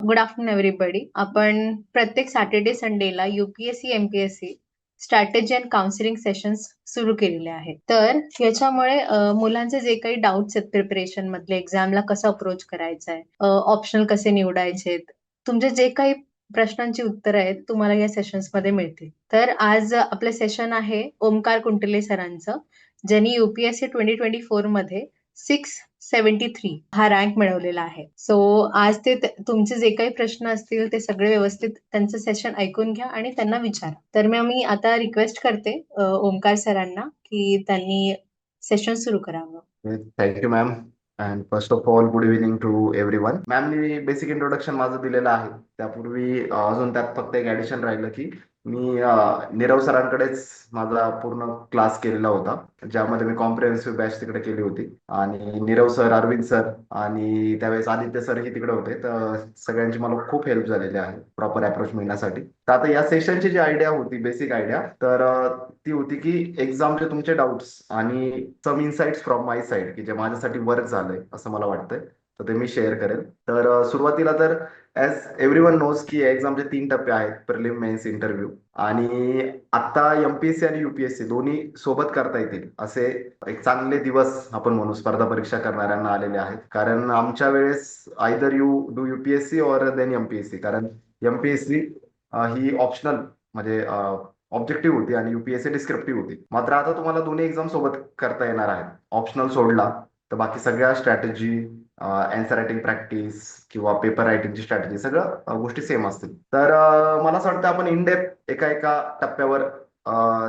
Good afternoon everybody. आपण प्रत्येक Saturday संडेला UPSC MPSC strategy and counselling sessions सुरू केलेले आहेत. तर याच्यामुळे मुलांचे जे काही डाऊट्स आहेत प्रिपरेशन मधले, एक्झामला कसं अप्रोच करायचं आहे, ऑप्शनल कसे निवडायचे, तुमचे जे काही प्रश्नांची उत्तरं आहेत तुम्हाला या सेशन्स मध्ये मिळतील. तर आज आपलं सेशन आहे ओमकार कुंटले सरांचं, ज्यांनी युपीएससी 2024 मध्ये 673 हा रँक मिळवलेला आहे. सो आज ते तुमचे जे काही प्रश्न असतील ते सगळे व्यवस्थित त्यांचं सेशन ऐकून घ्या आणि त्यांना विचारा. तर मी आता रिक्वेस्ट करते ओमकार सरांना की त्यांनी सेशन सुरू करावं. Thank you ma'am. And first of all good evening to everyone. मॅमनी बेसिक इंट्रोडक्शन माझं दिलेलं आहे. त्यापूर्वी अजून त्यात फक्त एक ऍडिशन राहिलं की मी नीरव सरांकडेच माझा पूर्ण क्लास केलेला होता, ज्यामध्ये मी कॉम्प्रिहेन्सिव्ह बॅच तिकडे केली होती. आणि नीरव सर, अरविंद सर आणि त्यावेळेस आदित्य सरही तिकडे होते. तर सगळ्यांची मला खूप हेल्प झालेली आहे प्रॉपर अप्रोच मिळण्यासाठी. तर आता या सेशनची जी आयडिया होती, बेसिक आयडिया, तर ती होती की एक्झामचे तुमचे डाऊट्स आणि some insights from my side की जे माझ्यासाठी वर्क झालंय असं मला वाटतंय, तर ते मी शेअर करेल. तर सुरुवातीला तर ॲज एव्हरीवन नोज की एक्झामचे 3 टप्पे आहेत, प्रिलिम, मेन्स, इंटरव्ह्यू. आणि आता एमपीएससी आणि युपीएससी दोन्ही सोबत करता येतील असे एक चांगले दिवस आपण म्हणू स्पर्धा परीक्षा करणाऱ्यांना आलेले आहेत. कारण आमच्या वेळेस either you do UPSC or then MPSC. कारण एमपीएससी ही ऑप्शनल म्हणजे ऑब्जेक्टिव्ह होती आणि युपीएससी डिस्क्रिप्टिव्ह होती. मात्र आता तुम्हाला दोन्ही एक्झाम सोबत करता येणार आहेत. ऑप्शनल सोडला तर बाकी सगळ्या स्ट्रॅटेजी, अँसर रायटिंग प्रॅक्टिस किंवा पेपर रायटिंगची स्ट्रॅटेजी, सगळं गोष्टी सेम असतील. तर मला असं वाटतं आपण इन डेप्थ एका एका टप्प्यावर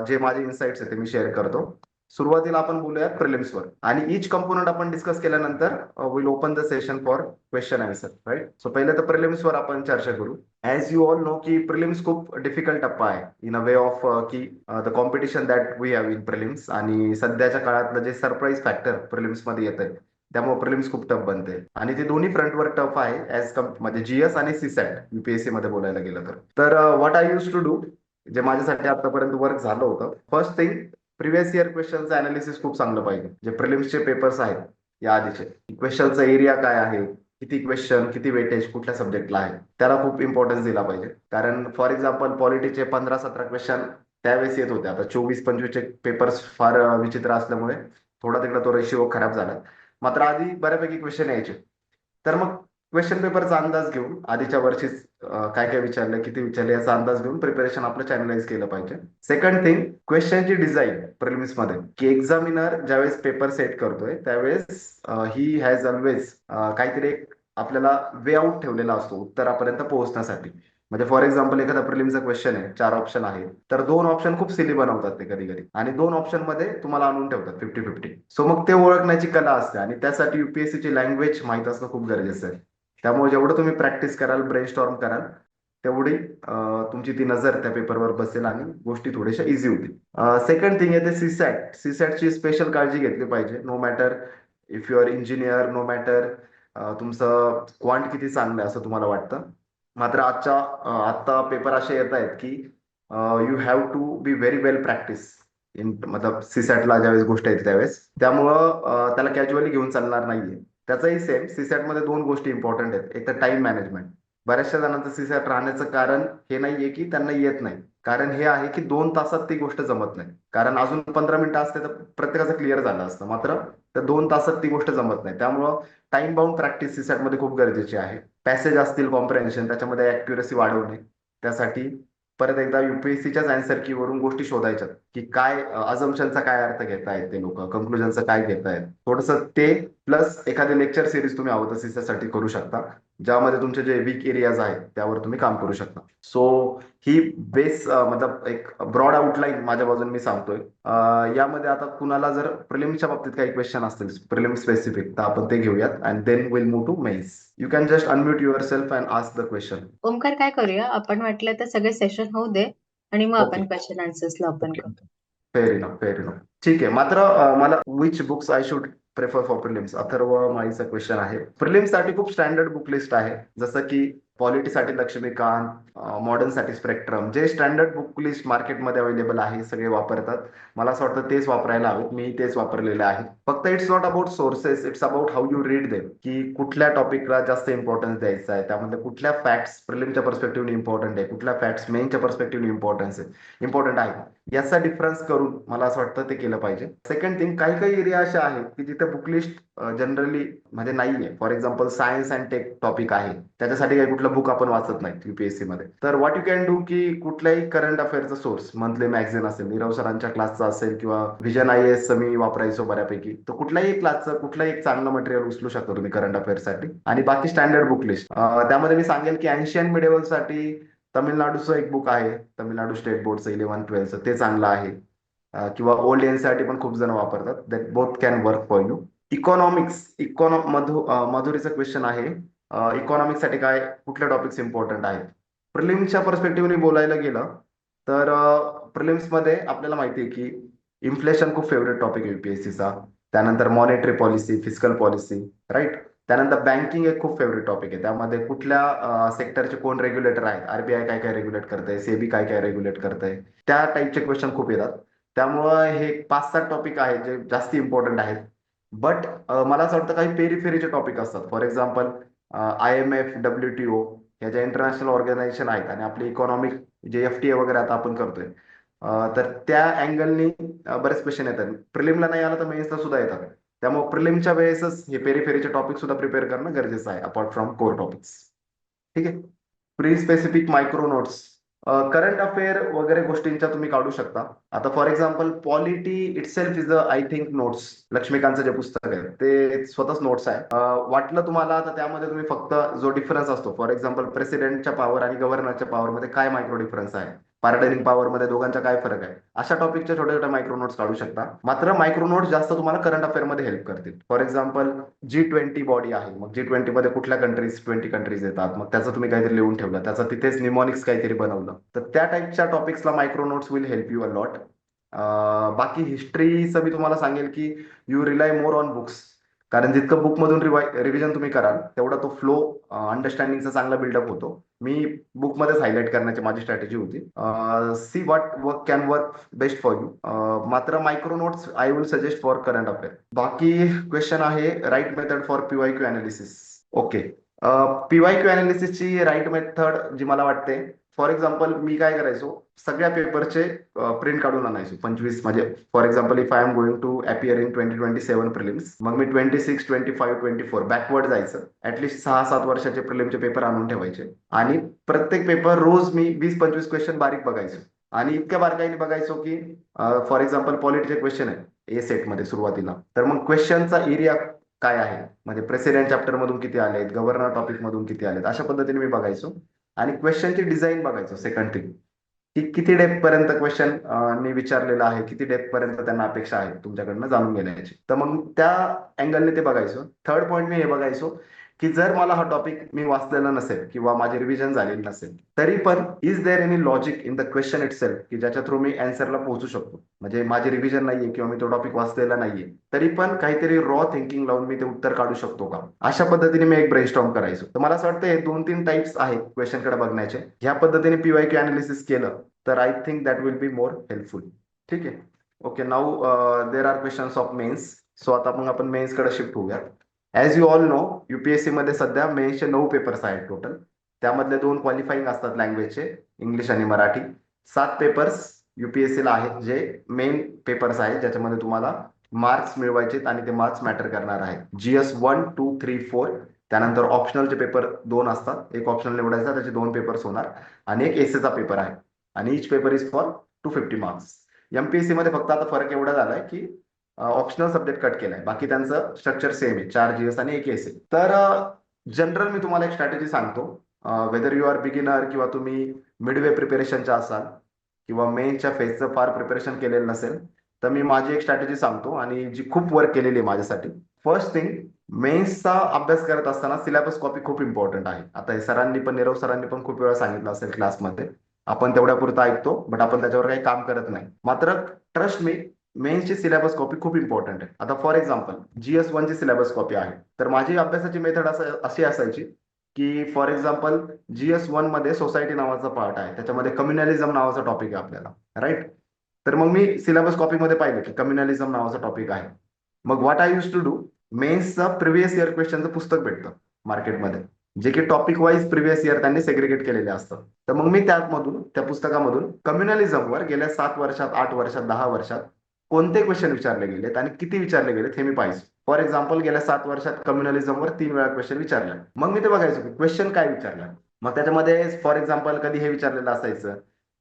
जे माझे इन्साइट्स आहेत ते मी शेअर करतो. सुरुवातीला आपण बोलूयात प्रिलिम्सवर आणि इच कंपोनंट आपण डिस्कस केल्यानंतर will open the session for question answer. Right. So पहिले तर प्रिलिम्सवर आपण चर्चा करू. ॲज यू ऑल नो की प्रिलिम्स खूप डिफिकल्ट टप्पा आहे इन अ वे ऑफ की the competition that we have in prelims. आणि सध्याच्या काळातलं जे सरप्राईज फॅक्टर प्रिलिम्स मध्ये येत आहे त्यामुळे प्रिलिम्स खूप टफ बनते. आणि ते दोन्ही फ्रंटवर टफ आहे ॲज म्हणजे जीएस आणि सीसॅट युपीएससी मध्ये बोलायला गेलं तर what I use to do, जे माझ्यासाठी आतापर्यंत वर्क झालं होतं. फर्स्ट थिंग, प्रिव्हियस इयर क्वेश्चनचं अनालिसिस खूप चांगलं पाहिजे. जे प्रिलिम्सचे पेपर्स आहेत या आधीचे, क्वेश्चनचा एरिया काय आहे, किती क्वेश्चन, किती वेटेज कुठल्या सब्जेक्टला आहे, त्याला खूप इम्पॉर्टन्स दिला पाहिजे. कारण फॉर एक्झाम्पल पॉलिटीचे 15-17 क्वेश्चन त्यावेळेस येत होते. आता 24-25चे पेपर्स फार विचित्र असल्यामुळे थोडा तिकडा तो रेशिओ खराब झाला. मात्र आधी बऱ्यापैकी क्वेश्चन यायचे. तर मग क्वेश्चन पेपरचा अंदाज घेऊन आधीच्या वर्षीच काय काय विचारलं, किती विचारले याचा अंदाज घेऊन प्रिपरेशन आपलं चॅनलाइज केलं पाहिजे. सेकंड थिंग, क्वेश्चनची डिझाईन प्रिलिम्स मध्ये की एक्झामिनर ज्यावेळेस पेपर सेट करतोय त्यावेळेस ही हॅज ऑलवेज काहीतरी एक आपल्याला वे आउट ठेवलेला असतो उत्तरापर्यंत पोहोचण्यासाठी. म्हणजे फॉर एक्झाम्पल एखादा प्रिलिमचा क्वेश्चन आहे, 4 ऑप्शन आहे, तर 2 ऑप्शन खूप सिली बनवतात ते कधी कधी, आणि 2 ऑप्शन मध्ये तुम्हाला आणून ठेवतात 50-50. सो मग ते ओळखण्याची कला असते आणि त्यासाठी युपीएससीची लँग्वेज माहित असणं खूप गरजेचं आहे. त्यामुळे जेवढं तुम्ही प्रॅक्टिस कराल, ब्रेनस्टॉर्म कराल, तेवढी तुमची ती नजर त्या पेपरवर बसेल आणि गोष्टी थोड्याशा इझी होतील. सेकंड थिंग येते सीसॅट. सीसॅटची स्पेशल काळजी घेतली पाहिजे. No matter if you are engineer, no matter तुमचं क्वांट किती चांगलं आहे असं तुम्हाला वाटतं. मात्र आता पेपर असे येत आहेत की you have to be very well practice in मतलब सीसॅटला ज्यावेळेस गोष्ट येते त्यावेळेस. त्यामुळं त्याला कॅज्युअली घेऊन चालणार नाहीये. त्याचाही सेम, सीसॅट मध्ये 2 गोष्टी इम्पॉर्टंट आहेत. एक तर टाइम मॅनेजमेंट. बऱ्याचशा जणांचं सीसॅट राहण्याचं कारण हे नाहीये की त्यांना येत नाही, कारण हे आहे की 2 तासात ती गोष्ट जमत नाही. कारण अजून 15 मिनिटं असते तर प्रत्येकाचं क्लिअर झालं असतं, मात्र त्या 2 तासात ती गोष्ट जमत नाही. त्यामुळं टाइम बाउंड प्रॅक्टिस सीसॅट मध्ये खूप गरजेची आहे. पॅसेज असतील, कॉम्प्रेन्शन, त्याच्यामध्ये ऍक्युरसी वाढवणे. त्यासाठी परत एकदा युपीएससीच्याच अँसर की वरून गोष्टी शोधायच्या की काय अजम्पशनचा काय अर्थ घेतायत ते लोक, कन्क्लुजनचा काय घेतायत, थोडस ते. प्लस एखादी लेक्चर सिरीज तुम्ही हवं तर सीसॅटसाठी करू शकता, ज्यामध्ये तुमचे जे वीक एरियाज आहेत त्यावर तुम्ही काम करू शकता. सो ही बेस मतलब एक ब्रॉड आउटलाईन माझ्या बाजूने मी सांगतोय. यामध्ये आता कुणाला जर प्रिलिम्सच्या बाबतीत काही क्वेश्चन असतील प्रिलिम स्पेसिफिक, तर आपण ते घेऊयात and then will move to mains. You can just unmute yourself and ask the question. Omkar, काय करूया आपण, वाटलं तर सगळे सेशन होऊ दे आणि मग ओके. आपण क्वेश्चन आन्सर्सला ओपन ओके. करू. Fair enough, fair enough. ठीक आहे. मात्र मला which books I should prefer for prelims, Atharva माळीचा क्वेश्चन आहे. प्रिलिम्स साठी खूप स्टँडर्ड बुक लिस्ट आहे, जसं की पॉलिटीसाठी लक्ष्मीकांत, मॉडर्नसाठी स्पेक्ट्रम, जे स्टँडर्ड बुक लिस्ट मार्केटमध्ये अवेलेबल आहे सगळे वापरतात. मला असं वाटतं तेच वापरायला हवेत. मी तेच वापरलेले आहे. फक्त it's not about sources, it's about how you read them, की कुठल्या टॉपिकला जास्त इम्पॉर्टन्स द्यायचा आहे, त्यामध्ये कुठल्या फॅक्ट्स प्रिलिमच्या पर्स्पेक्टिव्हने इम्पॉर्टंट आहे, कुठल्या फॅक्ट्स मेनच्या पर्स्पेक्टिव्हने इम्पॉर्टंट आहे. याचा डिफरन्स करून मला असं वाटतं ते केलं पाहिजे. सेकंड थिंग, काही काही एरिया असे आहेत की जिथे बुक लिस्ट जनरली म्हणजे नाहीये. For example science and tech topic आहे, त्याच्यासाठी काही कुठलं बुक आपण वाचत नाही युपीएससी मध्ये. तर व्हॉट यू कॅन डू की कुठल्याही करंट अफेअरचा सोर्स, मंथली मॅगझिन असेल, नीरव सरांच्या क्लासचा असेल किंवा व्हिजन IAS मी वापरायचो बऱ्यापैकी, तर कुठल्याही क्लासचं कुठलंही एक चांगलं मटेरियल उचलू शकता तुम्ही करंट अफेअर्ससाठी. आणि बाकी स्टँडर्ड बुक लिस्ट, त्यामध्ये मी सांगेल की एन्शियन मिडेवलसाठी तमिळनाडूचं एक बुक आहे, तमिळनाडू स्टेट बोर्डचं 11-12चं, ते चांगलं आहे. किंवा ओल्ड एनसीईआरटी पण खूप जण वापरतात. That both can work for you. Economics, मधुरीचा क्वेश्चन आहे. इकॉनॉमिक्स साठी काय कुठले टॉपिक्स इम्पॉर्टंट आहेत? प्रिलिम्सच्या पर्स्पेक्टिव्हने बोलायला गेलं तर प्रिलिम्स मध्ये आपल्याला माहिती आहे की इन्फ्लेशन खूप फेवरेट टॉपिक आहे युपीएससीचा. त्यानंतर monetary policy, fiscal policy, right. त्यानंतर बँकिंग एक खूप फेवरेट टॉपिक आहे. त्यामध्ये कुठल्या सेक्टरचे कोण रेग्युलेटर आहेत, RBI काय काय रेग्युलेट करतंय, सेबी काय काय रेग्युलेट करतंय, त्या टाईपचे क्वेश्चन खूप येतात. त्यामुळं हे 5-7 टॉपिक आहेत जे जास्त इम्पॉर्टंट आहेत. बट मला असं वाटतं काही पेरिफेरीचे टॉपिक असतात. फॉर एक्झाम्पल IMF, WTO, ह्या ज्या इंटरनॅशनल ऑर्गनायझेशन आहेत आणि आपली इकॉनॉमिक जे FTA वगैरे आता आपण करतोय, तर त्या अँगलनी बरेच क्वेश्चन येतात. प्रिलिमला नाही आलं तर मेन्सला सुद्धा येतात. त्यामुळे प्रिलिमच्या वेळेसच हे पेरिफेरीचे टॉपिक सुद्धा प्रिपेअर करणं गरजेचं आहे, अपार्ट फ्रॉम कोर टॉपिक्स. ठीक आहे. Pre specific micro notes, current affair वगैरे गोष्टींच्या तुम्ही काढू शकता. आता for example polity itself is I think notes. लक्ष्मीकांतचं जे पुस्तक आहे ते स्वतःच नोट्स आहे. वाटलं तुम्हाला तर त्यामध्ये तुम्ही फक्त जो डिफरन्स असतो, फॉर एक्झाम्पल प्रेसिडेंटच्या पॉवर आणि गव्हर्नरच्या पॉवर मध्ये काय मायक्रो डिफरन्स आहे, पार्डनिंग पॉवर मध्ये दोघांचा काय फरक आहे, अशा टॉपिकच्या छोट्या छोट्या मायक्रो नोट्स काढू शकता. मात्र मायक्रो नोट्स जास्त तुम्हाला करंट अफेअर मध्ये हेल्प करतील. फॉर एक्झाम्पल G20 बॉडी आहे, मग G20 मध्ये कुठल्या कंट्रीज, 20 कंट्रीज येतात, मग त्याचं तुम्ही काहीतरी लिहून ठेवलं, त्याचं तिथेच निमॉनिक्स काहीतरी बनवलं, तर त्या टाईपच्या टॉपिक्सला micro notes will help you a lot. बाकी हिस्ट्रीचं मी तुम्हाला सांगेल की you rely more on books. कारण जितकं बुकमधून रिव्हिजन तुम्ही कराल तेवढा तो फ्लो अंडरस्टँडिंगचा चांगला बिल्डअप होतो. मी बुकमध्येच हायलाइट करण्याची माझी स्ट्रॅटेजी होती. See what work can work best for you. मात्र micro notes I will suggest for current affair. बाकी क्वेश्चन आहे right method for PYQ analysis. Okay. PYQ अनालिसिसची राईट मेथड जी मला वाटते, फॉर एक्झाम्पल मी काय करायचो, सगळ्या पेपरचे प्रिंट काढून आणायचो 25. म्हणजे for example if I am going to appear in 2027 prelims, मग मी 26, 25, 24 बॅकवर्ड जायचं. ऍटलिस्ट 6-7 वर्षाचे प्रिलिमचे पेपर आणून ठेवायचे आणि प्रत्येक पेपर रोज मी 20-25 क्वेश्चन बारीक बघायचो. आणि इतक्या बारकाईने बघायचो की फॉर एक्झाम्पल पॉलिटीचे क्वेश्चन आहे A सेट मध्ये सुरुवातीला, तर मग क्वेश्चनचा एरिया काय आहे, म्हणजे प्रेसिडेंट चॅप्टर मधून किती आलेत, गव्हर्नर टॉपिक मधून किती आलेत, अशा पद्धतीने मी बघायचो. आणि क्वेश्चनची डिझाईन बघायचो. सेकंड थिंग, की किती डेप्थ पर्यंत क्वेश्चन मी विचारलेला आहे, किती डेप्थ पर्यंत त्यांना अपेक्षा आहे तुमच्याकडनं जाणून घेण्याची, तर मग त्या अँगलने ते बघायचो. थर्ड पॉईंट मी हे बघायचो की जर मला हा टॉपिक मी वाचलेला नसेल किंवा माझे रिव्हिजन झालेली नसेल, तरी पण is there any logic in the question itself, की ज्याच्या थ्रू मी अँसरला पोहोचू शकतो. म्हणजे माझी रिव्हिजन नाहीये किंवा मी तो टॉपिक वाचलेला नाहीये, तरी पण काहीतरी रॉ थिंकिंग लावून मी ते उत्तर काढू शकतो का, अशा पद्धतीने मी एक ब्रेनस्टॉर्म करायचो. तर मला असं वाटतं हे 2-3 टाइप्स आहेत क्वेश्चनकडे बघण्याचे. ह्या पद्धतीने PYQ अनालिसिस केलं तर I think that will be more helpful. ठीक आहे. Okay. Now there are questions of mains. So आता मग आपण मेन्स कडे शिफ्ट होऊया. As you all know, UPSC मध्ये सध्या मेन्सचे 9 पेपर्स आहेत टोटल. त्यामधले 2 क्वालिफाईंग असतात लँग्वेजचे, इंग्लिश आणि मराठी. 7 पेपर्स UPSC ला आहेत जे मेन पेपर्स आहेत, ज्याच्यामध्ये तुम्हाला मार्क्स मिळवायचे आणि ते मार्क्स मॅटर करणार आहेत. GS 1, 2, 3, 4. त्यानंतर ऑप्शनलचे पेपर 2 असतात. एक ऑप्शनल निवडायचा, त्याचे 2 पेपर्स होणार आणि एक एसेचा पेपर आहे. आणि each paper is for 250 marks. MPSC मध्ये फक्त आता फरक एवढा झालाय की ऑप्शनल सब्जेक्ट कट केलाय, बाकी त्यांचं स्ट्रक्चर सेम आहे, 4 GS आणि 1 एसे. तर जनरल मी तुम्हाला एक स्ट्रॅटेजी सांगतो. वेदर यू आर बिगिनर किंवा तुम्ही मिडवे प्रिपरेशनच्या असाल किंवा मेनच्या फेजचं फार प्रिपरेशन केलेलं नसेल, तर मी माझी एक स्ट्रॅटेजी सांगतो आणि जी खूप वर्क केलेली आहे माझ्यासाठी. फर्स्ट थिंग, मेन्सचा अभ्यास करत असताना सिलेबस कॉपी खूप इम्पॉर्टंट आहे. आता हे सरांनी पण, नीरव सरांनी पण खूप वेळा सांगितलं असेल क्लासमध्ये. आपण तेवढ्या पुरतं ऐकतो, बट आपण त्याच्यावर काही काम करत नाही. मात्र ट्रस्ट मी, मेन्सची सिलेबस कॉपी खूप इम्पॉर्टंट आहे. आता फॉर एक्झाम्पल GS 1 ची सिलेबस कॉपी आहे, तर माझी अभ्यासाची मेथड अशी असायची की फॉर एक्झाम्पल GS1 मध्ये सोसायटी नावाचा पार्ट आहे, त्याच्यामध्ये कम्युनलिझम नावाचा टॉपिक आहे आपल्याला, राईट. तर मग मी सिलेबस कॉपीमध्ये पाहिलं की कम्युनलिझम नावाचा टॉपिक आहे. मग what I use to do, मेन्सचं प्रिव्हियस इयर क्वेश्चनचं पुस्तक भेटतं मार्केटमध्ये, जे की टॉपिक वाईज प्रिव्हियस इयर त्यांनी सेग्रिगेट केलेले असतात. तर मग मी त्यामधून, त्या पुस्तकामधून कम्युनलिझमवर गेल्या 7 वर्षात, 8 वर्षात, 10 वर्षात कोणते क्वेश्चन विचारले गेलेत आणि किती विचारले गेलेत हे मी पाहिजे. फॉर एक्झाम्पल गेल्या 7 वर्षात कम्युनलिझमवर 3 वेळा क्वेश्चन विचारला. मग मी ते बघायचो की क्वेश्चन काय विचारला. मग त्याच्यामध्ये फॉर एक्झाम्पल कधी हे विचारलेलं असायचं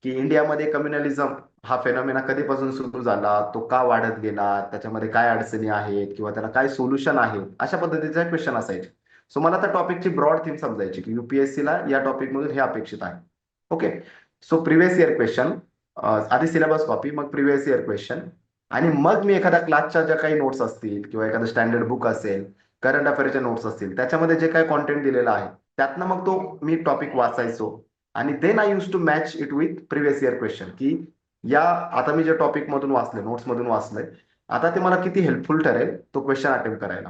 की इंडियामध्ये कम्युनलिझम हा फेनॉमेना कधीपासून सुरू झाला, तो का वाढत गेला, त्याच्यामध्ये काय अडचणी आहेत किंवा त्याला काय सोल्युशन आहे, अशा पद्धतीचे क्वेश्चन असायचे. सो मला त्या टॉपिकची ब्रॉड थीम समजायची की UPSC ला या टॉपिक मधून हे अपेक्षित आहे. Okay. So previous year question, आधी सिलेबस कॉपी, मग प्रिव्हियस इयर क्वेश्चन, आणि मग मी एखाद्या क्लासच्या ज्या काही नोट्स असतील किंवा एखादं स्टँडर्ड बुक असेल, करंट अफेअरच्या नोट्स असतील, त्याच्यामध्ये जे काही कॉन्टेंट दिलेलं आहे त्यातनं मग तो मी टॉपिक वाचायचो. आणि then I use to match it with previous year question, की या आता मी जे टॉपिक मधून वाचले, नोट्स मधून वाचलंय, आता ते मला किती हेल्पफुल ठरेल तो क्वेश्चन अटेम्प्ट करायला.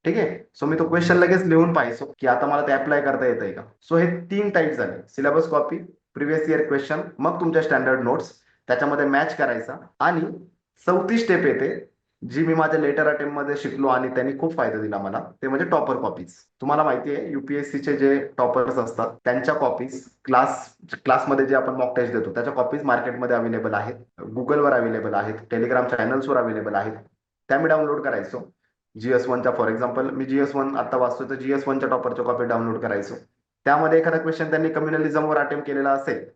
ठीक आहे. सो मी तो क्वेश्चन लगेच लिहून पाहायचो की आता मला ते अप्लाय करता येतंय का. सो हे 3 टाईप झाले, syllabus copy, previous year question, मग तुमच्या स्टँडर्ड नोट्स त्याच्यामध्ये मॅच करायचा. आणि 4थी स्टेप येते, जी मी माझ्या लेटर अटेम्प्ट मध्ये शिकलो आणि त्यांनी खूप फायदा दिला मला, ते म्हणजे टॉपर कॉपीज. तुम्हाला माहिती आहे UPSCचे जे टॉपर्स असतात त्यांच्या कॉपीज क्लासमध्ये जे आपण मॉक टेस्ट देतो त्याच्या कॉपीज मार्केटमध्ये अवेलेबल आहेत, गुगलवर अवेलेबल आहेत, टेलिग्राम चॅनल्सवर अवेलेबल आहेत. त्या मी डाउनलोड करायचो. GS1च्या फॉर एक्झाम्पल मी GS1 आता वाचतोय, तर GS1च्या टॉपरच्या कॉपी डाउनलोड करायचो. त्यामध्ये एखादा क्वेश्चन त्यांनी कम्युनलिझमवर अटेम्प्ट केलेला असेल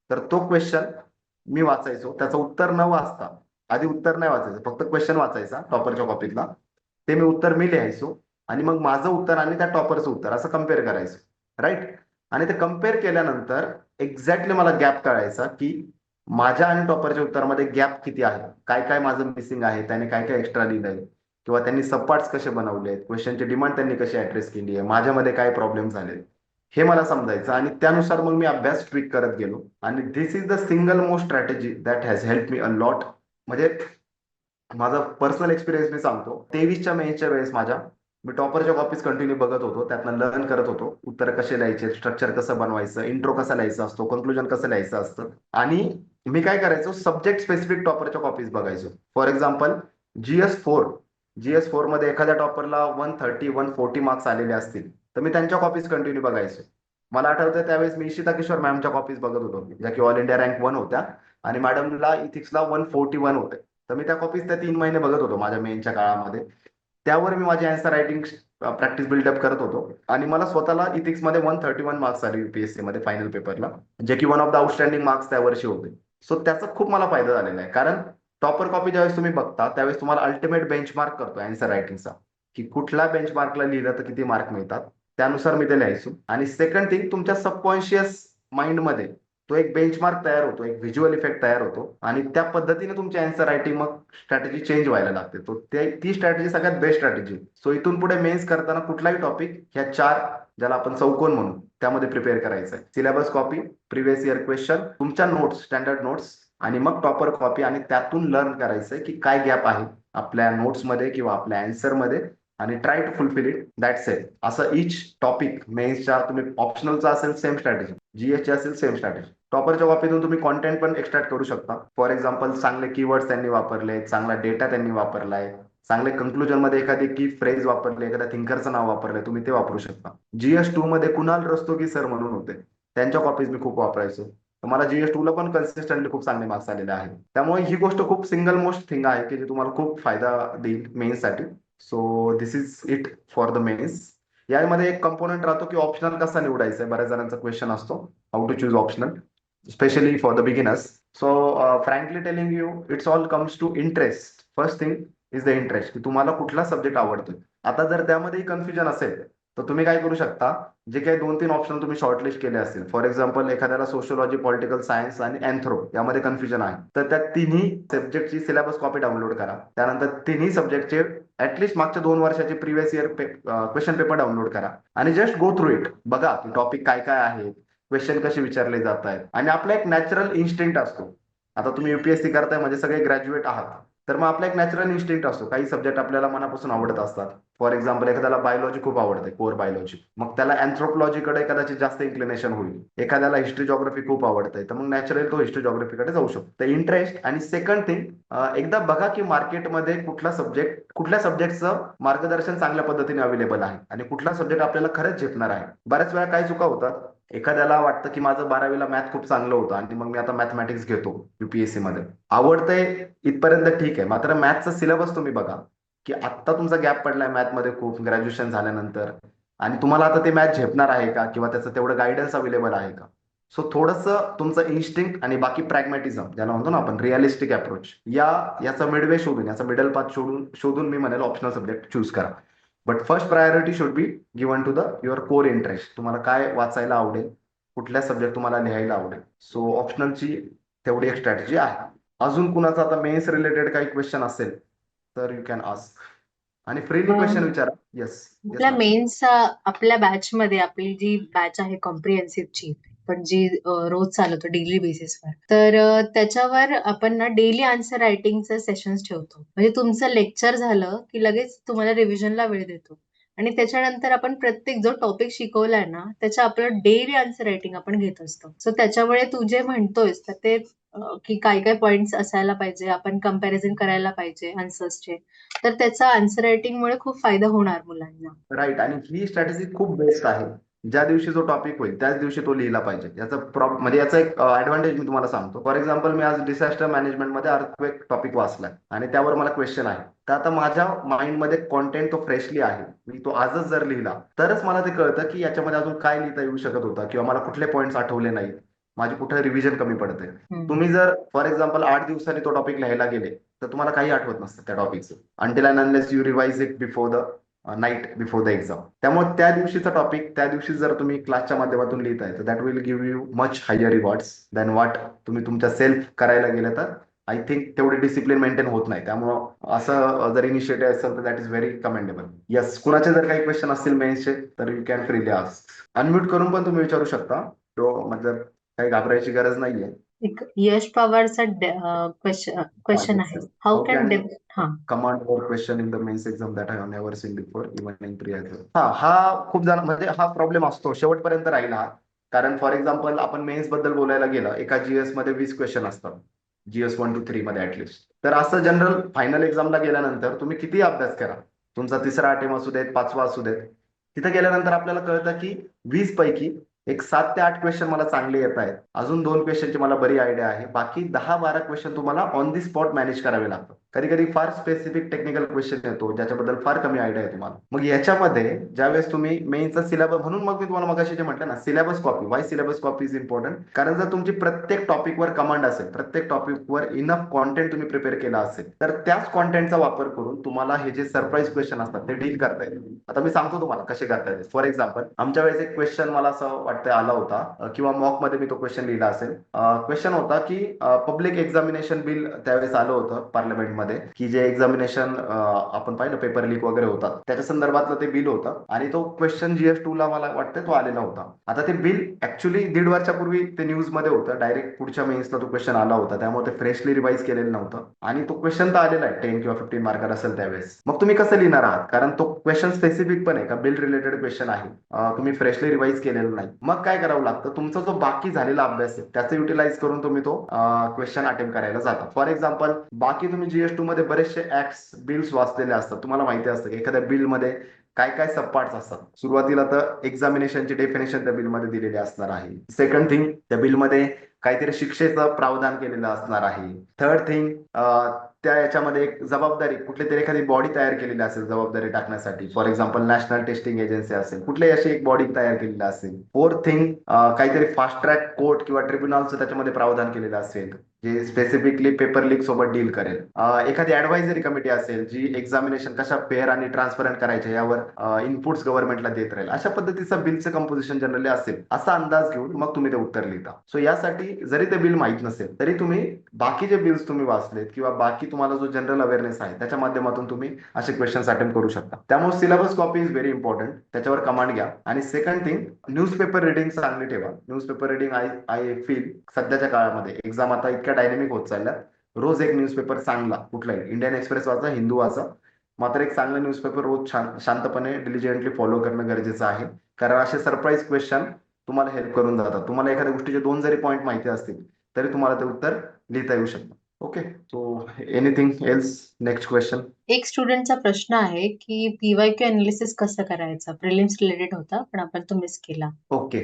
तर तो क्वेश्चन मी वाचायचो. त्याचं उत्तर न वाचता, आधी उत्तर नाही वाचायचं, फक्त क्वेश्चन वाचायचा टॉपरच्या कॉपीतला, ते उत्तर मी लिहायचो. आणि मग माझं उत्तर आणि त्या टॉपरचं उत्तर असं कम्पेअर करायचं, राईट. आणि ते कम्पेअर केल्यानंतर एक्झॅक्टली मला गॅप कळायचा की माझ्या आणि टॉपरच्या उत्तरामध्ये गॅप किती आहे, काय काय माझं मिसिंग आहे, त्याने काय काय एक्स्ट्रा लिहिलंय, किंवा त्यांनी सबपार्ट्स कसे बनवले, क्वेश्चनची डिमांड त्यांनी कशी ऍड्रेस केली आहे, माझ्यामध्ये काय प्रॉब्लेम झाले, हे मला समजायचं. आणि त्यानुसार मग मी अभ्यास ट्विक करत गेलो. आणि this is the single most strategy that has help me a lot. म्हणजे माझा पर्सनल एक्सपिरियन्स मी सांगतो. 23च्या मेन्सच्या वेळेस मी टॉपरच्या कॉपीज कंटिन्यू बघत होतो, त्यातनं लर्न करत होतो, उत्तर कसे लिहायचे, स्ट्रक्चर कसं बनवायचं, इंट्रो कसा लिहायचा असतो, कन्क्लुजन कसं लिहायचं असतं. आणि मी काय करायचो, सब्जेक्ट स्पेसिफिक टॉपरच्या कॉपीज बघायचो. फॉर एक्झाम्पल GS4 मध्ये एखाद्या टॉपरला 130-140 मार्क्स आलेले असतील तर मी त्यांच्या कॉपीज कंटिन्यू बघायचो. मला आठवतं त्यावेळेस मी इशिता किशोर मॅमच्या कॉपीज बघत होतो, ज्या की ऑल इंडिया रँक 1 होत्या, आणि मॅडमला इथिक्सला 141 होते. तर मी त्या कॉपीज त्या 3 महिने बघत होतो माझ्या मेनच्या काळामध्ये. त्यावर मी माझी आन्सर रायटिंग प्रॅक्टिस बिल्डअप करत होतो. आणि मला स्वतःला इथिक्स मध्ये 131 मार्क्स आले UPSC मध्ये फायनल पेपरला, जे की one of the outstanding marks त्या वर्षी होते. सो त्याचा खूप मला फायदा झालेला आहे, कारण टॉपर कॉपी ज्यावेळेस तुम्ही बघता त्यावेळेस तुम्हाला अल्टिमेट बेंचमार्क करतो आन्सर रायटिंगचा, की कुठल्या बेंचमार्कला लिहिलं तर किती मार्क मिळतात. त्यानुसार मी ते लिहायचो. आणि सेकंड थिंग, तुमच्या सबकॉन्शियस माइंडमध्ये तो एक बेंचमार्क तयार होतो, एक व्हिज्युअल इफेक्ट तयार होतो, आणि त्या पद्धतीने तुमची आन्सर रायटिंग मग स्ट्रॅटेजी चेंज व्हायला लागते. तो ती स्ट्रॅटेजी सगळ्यात बेस्ट स्ट्रॅटेजी. सो इथून पुढे मेन्स करताना कुठलाही टॉपिक ह्या 4, ज्याला आपण चौकोन म्हणू, त्यामध्ये प्रिपेअर करायचं आहे. Syllabus copy, previous year question, तुमच्या नोट्स, स्टँडर्ड नोट्स, आणि मग टॉपर कॉपी. आणि त्यातून लर्न करायचंय की काय गॅप आहे आपल्या नोट्समध्ये किंवा आपल्या आन्सरमध्ये, आणि try to fulfil it. That's it. असं इच टॉपिक मेन्सच्या, तुम्ही ऑप्शनलचा असेल सेम स्ट्रॅटेजी, GS ची असेल सेम स्ट्रॅटेजी. टॉपरच्या कॉपीतून तुम्ही कॉन्टेंट पण एक्स्ट्रॅक्ट करू शकता. फॉर एक्झाम्पल चांगले कीवर्ड्स त्यांनी वापरले, चांगला डेटा त्यांनी वापरलाय, चांगले कंक्लुजन मध्ये एखादी की फ्रेज वापरली, एखाद्या थिंकरचं नाव वापरलंय, तुम्ही ते वापरू शकता. GS2 मध्ये कुणाल रस्तोगी सर म्हणून होते, त्यांच्या कॉपीज मी खूप वापरायचो. तर मला GS2 ला पण कन्सिस्टंटली खूप चांगले मार्क्स आलेले आहेत. त्यामुळे ही गोष्ट खूप सिंगल मोस्ट थिंग आहे की जी तुम्हाला खूप फायदा देईल मेन्ससाठी. So this is it for the mains. यामध्ये एक कंपोनेंट राहतो की ऑप्शनल कसा निवडायचा. बऱ्याच जणांचा क्वेश्चन असतो, how to choose optional, specially for the beginners. So frankly telling you, it's all comes to interest. First thing is the interest, की तुम्हाला कुठला सब्जेक्ट आवडतोय. आता जर त्यामध्ये कन्फ्युजन असेल तर तुम्ही काय करू शकता, जे काही 2-3 ऑप्शन तुम्ही शॉर्टलिस्ट केले असतील, फॉर एक्झाम्पल एखाद्याला सोशिओलॉजी, पॉलिटिकल सायन्स आणि अँथ्रो यामध्ये कन्फ्युजन आहे, तर त्या तिन्ही सब्जेक्टची सिलेबस कॉपी डाउनलोड करा. त्यानंतर तिन्ही सब्जेक्टचे ऍटलिस्ट मागच्या 2 वर्षाचे previous year question paper download करा, आणि जस्ट गो थ्रू इट. बघा टॉपिक काय काय आहे, क्वेश्चन कसे विचारले जात आहेत. आणि आपला एक नॅचरल इन्स्टिंक्ट असतो. आता तुम्ही UPSC करताय म्हणजे सगळे ग्रॅज्युएट आहात, तर मग आपला एक नॅचरल इन्स्टिंक्ट असतो, काही सब्जेक्ट आपल्याला मनापासून आवडत असतात. फॉर एक्झाम्पल एखाद्याला बायोलॉजी खूप आवडते, कोर बायोलॉजी, मग त्याला अँथ्रोपॉलॉजीकडे कदाचित जास्त इन्क्लिनेशन होईल. एखाद्याला हिस्ट्री जॉग्राफी खूप आवडते, तर मग नॅचरल तो हिस्ट्री जॉग्राफीकडे जाऊ शकतो. तर इंटरेस्ट आणि सेकंड थिंग, एकदा बघा की मार्केटमध्ये कुठल्या सब्जेक्टचं मार्गदर्शन चांगल्या पद्धतीने अवेलेबल आहे आणि कुठला सब्जेक्ट आपल्याला खरंच झेपणार आहे. बऱ्याच वेळा काय चुका होतात, एखाद्याला वाटतं की माझं 12वीला मॅथ खूप चांगलं होतं आणि मग मी आता मॅथमॅटिक्स घेतो युपीएससी मध्ये. आवडतंय इथपर्यंत ठीक आहे, मात्र मॅथचा सिलेबस तुम्ही बघा की आत्ता तुमचा गॅप पडलाय मॅथमध्ये खूप ग्रॅज्युएशन झाल्यानंतर, आणि तुम्हाला आता ते मॅथ झेपणार आहे का किंवा त्याचं तेवढं गायडन्स अवेलेबल आहे का. सो थोडंसं तुमचं इन्स्टिंक्ट आणि बाकी प्रॅग्मॅटिझम ज्याला म्हणतो ना आपण रिअलिस्टिक अप्रोच, याचा मिडवे शोधून, याचा मिडल पाथ शोधून शोधून मी म्हणेल ऑप्शनल सब्जेक्ट चूज करा. But first priority should be given to the your core interest. तुम्हाला काय वाचायला आवडेल, कुठल्या सब्जेक्ट तुम्हाला लिहायला आवडेल. सो ऑप्शनलची तेवढी एक स्ट्रॅटेजी आहे. अजून कुणाचा आता मेन्स रिलेटेड काही क्वेश्चन असेल तर यू कॅन आस्क, आणि फ्रीली क्वेश्चन विचारा. येस. येस आपल्या मॅम. मेन्स आपल्या बॅच मध्ये आपली जी बॅच आहे कॉम्प्रिहेन्सिव्हची, पण जी रोज चालवतो डेली बेसिसवर, तर त्याच्यावर आपण ना डेली आन्सर रायटिंगचं सेशन्स ठेवतो. म्हणजे तुमचं लेक्चर झालं की लगेच तुम्हाला रिव्हिजनला वेळ देतो, आणि त्याच्यानंतर आपण प्रत्येक जो टॉपिक शिकवलाय ना त्याच्या आपलं डेली आन्सर रायटिंग आपण घेत असतो. सो त्याच्यामुळे तू जे म्हणतोयस तर ते की काय काय पॉइंट्स असायला पाहिजे, आपण कम्पॅरिझन करायला पाहिजे आन्सर्सचे, तर त्याचा आन्सर रायटिंगमुळे खूप फायदा होणार मुलांना. राईट, आणि ही येस. स्ट्रॅटेजी खूप बेस्ट आहे. ज्या दिवशी जो टॉपिक होईल त्याच दिवशी तो लिहिला पाहिजे. म्हणजे याचा एक ऍडव्हान्टेज मी तुम्हाला सांगतो. फॉर एक्झाम्पल मी आज डिझास्टर मॅनेजमेंटमध्ये अर्थक्वेक टॉपिक वाचलाय आणि त्यावर मला क्वेश्चन आहे, तर आता माझ्या माइंडमध्ये कॉन्टेंट तो फ्रेशली आहे. मी तो आजच जर लिहिला तरच मला ते कळतं की याच्यामध्ये अजून काय लिहिता येऊ शकत होतं किंवा मला कुठले पॉईंट्स आठवले नाहीत, माझी कुठे रिव्हिजन कमी पडते. तुम्ही जर फॉर एक्झाम्पल 8 दिवसांनी तो टॉपिक लिहायला गेले तर तुम्हाला काही आठवत नसतं त्या टॉपिकचं, until and unless you revise it before the night before the exam. त्यामुळे त्या दिवशीचा टॉपिक त्या दिवशी जर तुम्ही क्लासच्या माध्यमातून लिहिताय तर that will give you much higher rewards than what तुम्ही तुमच्या सेल्फ करायला गेलं तर आय थिंक तेवढी डिसिप्लिन मेंटेन होत नाही. त्यामुळं असं जर इनिशिएटिव्ह असेल तर that is very commendable. Yes, कुणाचे जर काही क्वेश्चन असतील मेन्सचे तर you can freely ask. Unmute करून पण तुम्ही विचारू शकता. तो मतलब काही घाबरायची गरज नाहीये. एक यश पवारचा क्वेश्चन आहे, how how can can depth. हा. Command or question in the mains exam that I have never seen before even in pre. हा खूप जण म्हणजे हा प्रॉब्लेम असतो, शेवटपर्यंत राहिला हा. कारण फॉर एक्झाम्पल आपण मेन्स बद्दल बोलायला गेलं, एका जीएस मध्ये 20 क्वेश्चन असतात, जीएस 1 to 3 मध्ये ऍटलिस्ट. तर असं जनरल फायनल एक्झामला गेल्यानंतर तुम्ही किती अभ्यास करा, तुमचा तिसरा अटेम्प्ट असू देत, पाचवा असू देत, तिथे गेल्यानंतर आपल्याला कळतं की 20 पैकी एक 7 ते 8 क्वेश्चन मला चांगले येत आहेत, अजून 2 क्वेश्चनची मला बरी आयडिया आहे, बाकी 10-12 क्वेश्चन तुम्हाला ऑन दी स्पॉट मॅनेज करावे लागतात. कधी कधी फार स्पेसिफिक टेक्निकल क्वेश्चन येतो ज्याच्याबद्दल फार कमी आयडिया आहे तुम्हाला. मग याच्यामध्ये ज्यावेळेस तुम्ही मेनचा सिलेबस, म्हणून मग मी तुम्हाला मगाशी जे म्हटलं ना syllabus copy, Y syllabus copy is important. कारण जर तुमची प्रत्येक टॉपिकवर कमांड असेल, प्रत्येक टॉपिकवर इनफ कॉन्टेंट तुम्ही प्रिपेअर केला असेल, तर त्याच कॉन्टेंटचा वापर करून तुम्हाला हे जे सरप्राईज क्वेश्चन असतात ते डील करता येईल. आता मी सांगतो तुम्हाला कसे करता येईल. फॉर एक्झाम्पल आमच्या वेळेस एक क्वेश्चन मला असं वाटतं आला होता, किंवा मॉक मध्ये मी तो क्वेश्चन लिहिला असेल. क्वेश्चन होता की पब्लिक एक्झामिनेशन बिल त्यावेळेस आलं होतं पार्लमेंटमध्ये, की जे एक्झामिनेशन आपण पाहिलं पेपर लीक वगैरे होतात त्याच्या संदर्भातलं ते बिल होतं, आणि तो क्वेश्चन GS2 ला मला वाटतं तो आलेला होता. आता ते बिल ऍक्च्युली 1.5 वर्षापूर्वी ते न्यूज मध्ये होतं, डायरेक्ट पुढच्या मेन्सला तो क्वेश्चन आला होता, त्यामुळे ते फ्रेशली रिवाइज केलेलं नव्हतं, आणि तो क्वेश्चन तर आलेला आहे 10 किंवा 15 मार्कर असेल त्यावेळेस. मग तुम्ही कसं लिहिणार आहात, कारण तो क्वेश्चन स्पेसिफिक पण आहे का बिल रिलेटेड क्वेश्चन आहे, तुम्ही फ्रेशली रिवाइज केलेलं नाही. मग काय करावं लागतं, तुमचा जो बाकी झालेला अभ्यास आहे त्याचा युटिलाइज करून तुम्ही तो क्वेश्चन अटेम्प्ट करायला जाता. फॉर एक्झाम्पल बाकी तुम्ही GS2 मध्ये बरेचसे ऍक्ट्स बिल्स वाचलेले असतात, तुम्हाला माहिती असतं की एखाद्या बिलमध्ये काय काय सब पार्ट्स असतात. सुरुवातीला तर एक्झामिनेशनची डेफिनेशन त्या बिलमध्ये दिलेली असणार आहे. सेकंड थिंग, त्या बिलमध्ये काहीतरी शिक्षेचं प्रावधान केलेलं असणार आहे. थर्ड थिंग, त्या याच्यामध्ये एक जबाबदारी, कुठली तरी एखादी बॉडी तयार केलेली असेल जबाबदारी टाकण्यासाठी. For example national testing agency असेल, कुठलीही अशी एक बॉडी तयार केलेली असेल. फोर्थ थिंग, काहीतरी फास्ट ट्रॅक कोर्ट किंवा ट्रिब्युनलचं त्याच्यामध्ये प्रावधान केलेलं असेल जे स्पेसिफिकली पेपर लीक सोबत डील करेल. एखादी ऍडवायझरी कमिटी असेल जी एक्झामिनेशन कशा फेअर आणि ट्रान्सपरंट करायचे यावर इनपुट्स गव्हर्नमेंटला देत राहील. अशा पद्धतीचं बिलचं कंपोजिशन जनरली असेल, असा अंदाज घेऊन मग तुम्ही ते उत्तर लिहिता. सो यासाठी जरी ते बिल माहित नसेल तरी तुम्ही बाकीचे बिल्स तुम्ही वाचलेत किंवा बाकी तुम्हाला जो जनरल अवेअरनेस आहे त्याच्या माध्यमातून तुम्ही असे क्वेश्चन अटेम्प्ट करू शकता. त्यामुळे syllabus copy is very important, त्याच्यावर कमांड घ्या. आणि सेकंड थिंग, न्यूजपेपर रिडिंग चांगली ठेवा. न्यूजपेपर रिडिंग आय फील सध्याच्या काळामध्ये एक्झाम आता इतक्या डायनेमिक होत चालल्यात, रोज एक न्यूजपेपर चांगला कुठलाही, इंडियन एक्सप्रेस वाचा, हिंदू वाचा, मात्र एक चांगला न्यूजपेपर रोज शांतपणे डिलिजंटली फॉलो करणं गरजेचं आहे. कारण असे सरप्राईज क्वेश्चन तुम्हाला हेल्प करून जातात. तुम्हाला एखाद्या गोष्टीचे 2 जरी पॉईंट माहिती असतील तरी तुम्हाला ते उत्तर लिहिता येऊ शकतं. Okay, so anything else, next question. एक स्टुडंटचा प्रश्न आहे की पीवायक्यू अनालिसिस कसं करायचं. प्रिलिम्स रिलेटेड होता पण आपण तो मिस केला. Okay,